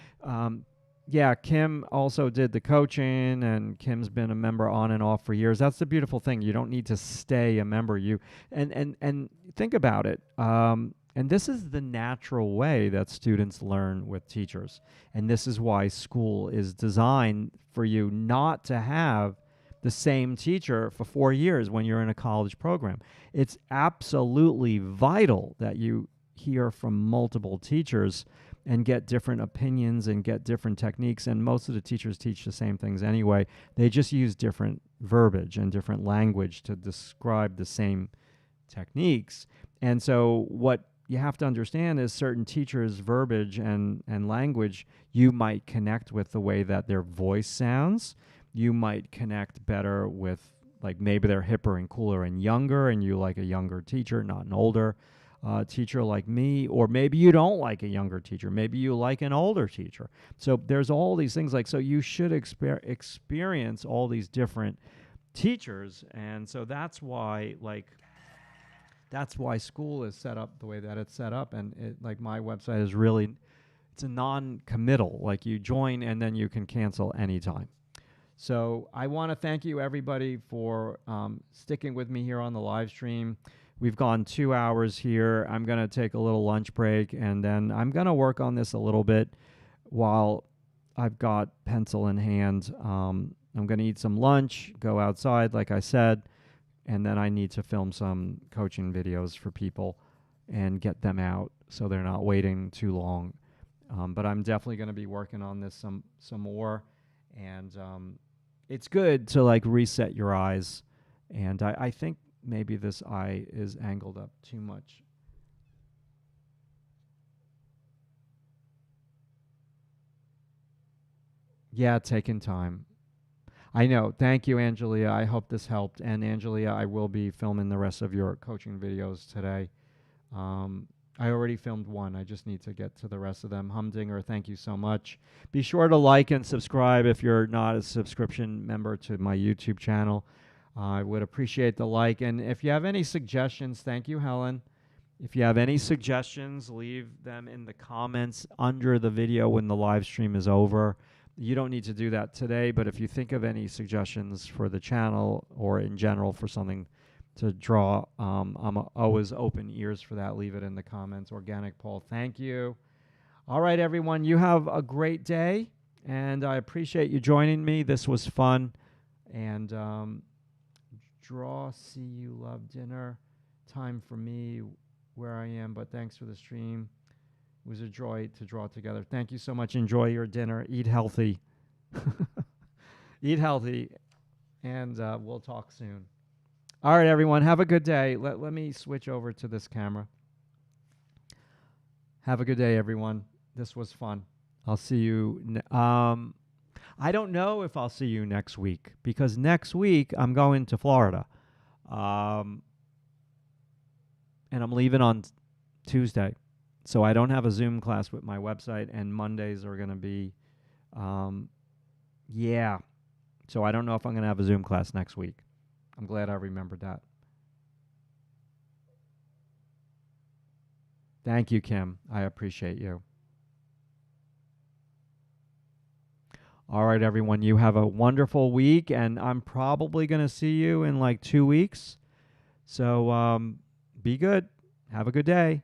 Yeah, Kim also did the coaching, and Kim's been a member on and off for years. That's the beautiful thing. You don't need to stay a member. And think about it. And this is the natural way that students learn with teachers. And this is why school is designed for you not to have the same teacher for 4 years when you're in a college program. It's absolutely vital that you hear from multiple teachers and get different opinions and get different techniques. And most of the teachers teach the same things anyway. They just use different verbiage and different language to describe the same techniques. And so what you have to understand is certain teachers' verbiage and language, you might connect with the way that their voice sounds. You might connect better with, like, maybe they're hipper and cooler and younger, and you like a younger teacher, not an older teacher like me. Or maybe you don't like a younger teacher. Maybe you like an older teacher. So there's all these things, like, so you should experience all these different teachers. And so that's why, like, that's why school is set up the way that it's set up. And it, like, my website is really, it's a non-committal. Like, you join and then you can cancel anytime. So I want to thank you, everybody, for sticking with me here on the live stream. We've gone 2 hours here. I'm going to take a little lunch break, and then I'm going to work on this a little bit while I've got pencil in hand. I'm going to eat some lunch, go outside, like I said, and then I need to film some coaching videos for people and get them out so they're not waiting too long. But I'm definitely going to be working on this some more, and it's good to like reset your eyes. And I think maybe this eye is angled up too much. Yeah, taking time. I know. Thank you, Angelia. I hope this helped. And Angelia, I will be filming the rest of your coaching videos today. I already filmed one. I just need to get to the rest of them. Humdinger, thank you so much. Be sure to like and subscribe if you're not a subscription member to my YouTube channel. I would appreciate the like. And if you have any suggestions, thank you, Helen. If you have any suggestions, leave them in the comments under the video when the live stream is over. You don't need to do that today, but if you think of any suggestions for the channel or in general for something to draw, I'm always open ears for that. Leave it in the comments. Organic Paul, thank you. All right, everyone, you have a great day, and I appreciate you joining me. This was fun. And draw, see you, love, dinner. Time for me where I am, but thanks for the stream. It was a joy to draw together. Thank you so much. Enjoy your dinner. Eat healthy. Eat healthy, and we'll talk soon. All right, everyone. Have a good day. Let me switch over to this camera. Have a good day, everyone. This was fun. I'll see you. I don't know if I'll see you next week, because next week I'm going to Florida. And I'm leaving on Tuesday. So I don't have a Zoom class with my website, and Mondays are going to be, yeah. So I don't know if I'm going to have a Zoom class next week. I'm glad I remembered that. Thank you, Kim. I appreciate you. All right, everyone. You have a wonderful week, and I'm probably going to see you in like 2 weeks. So be good. Have a good day.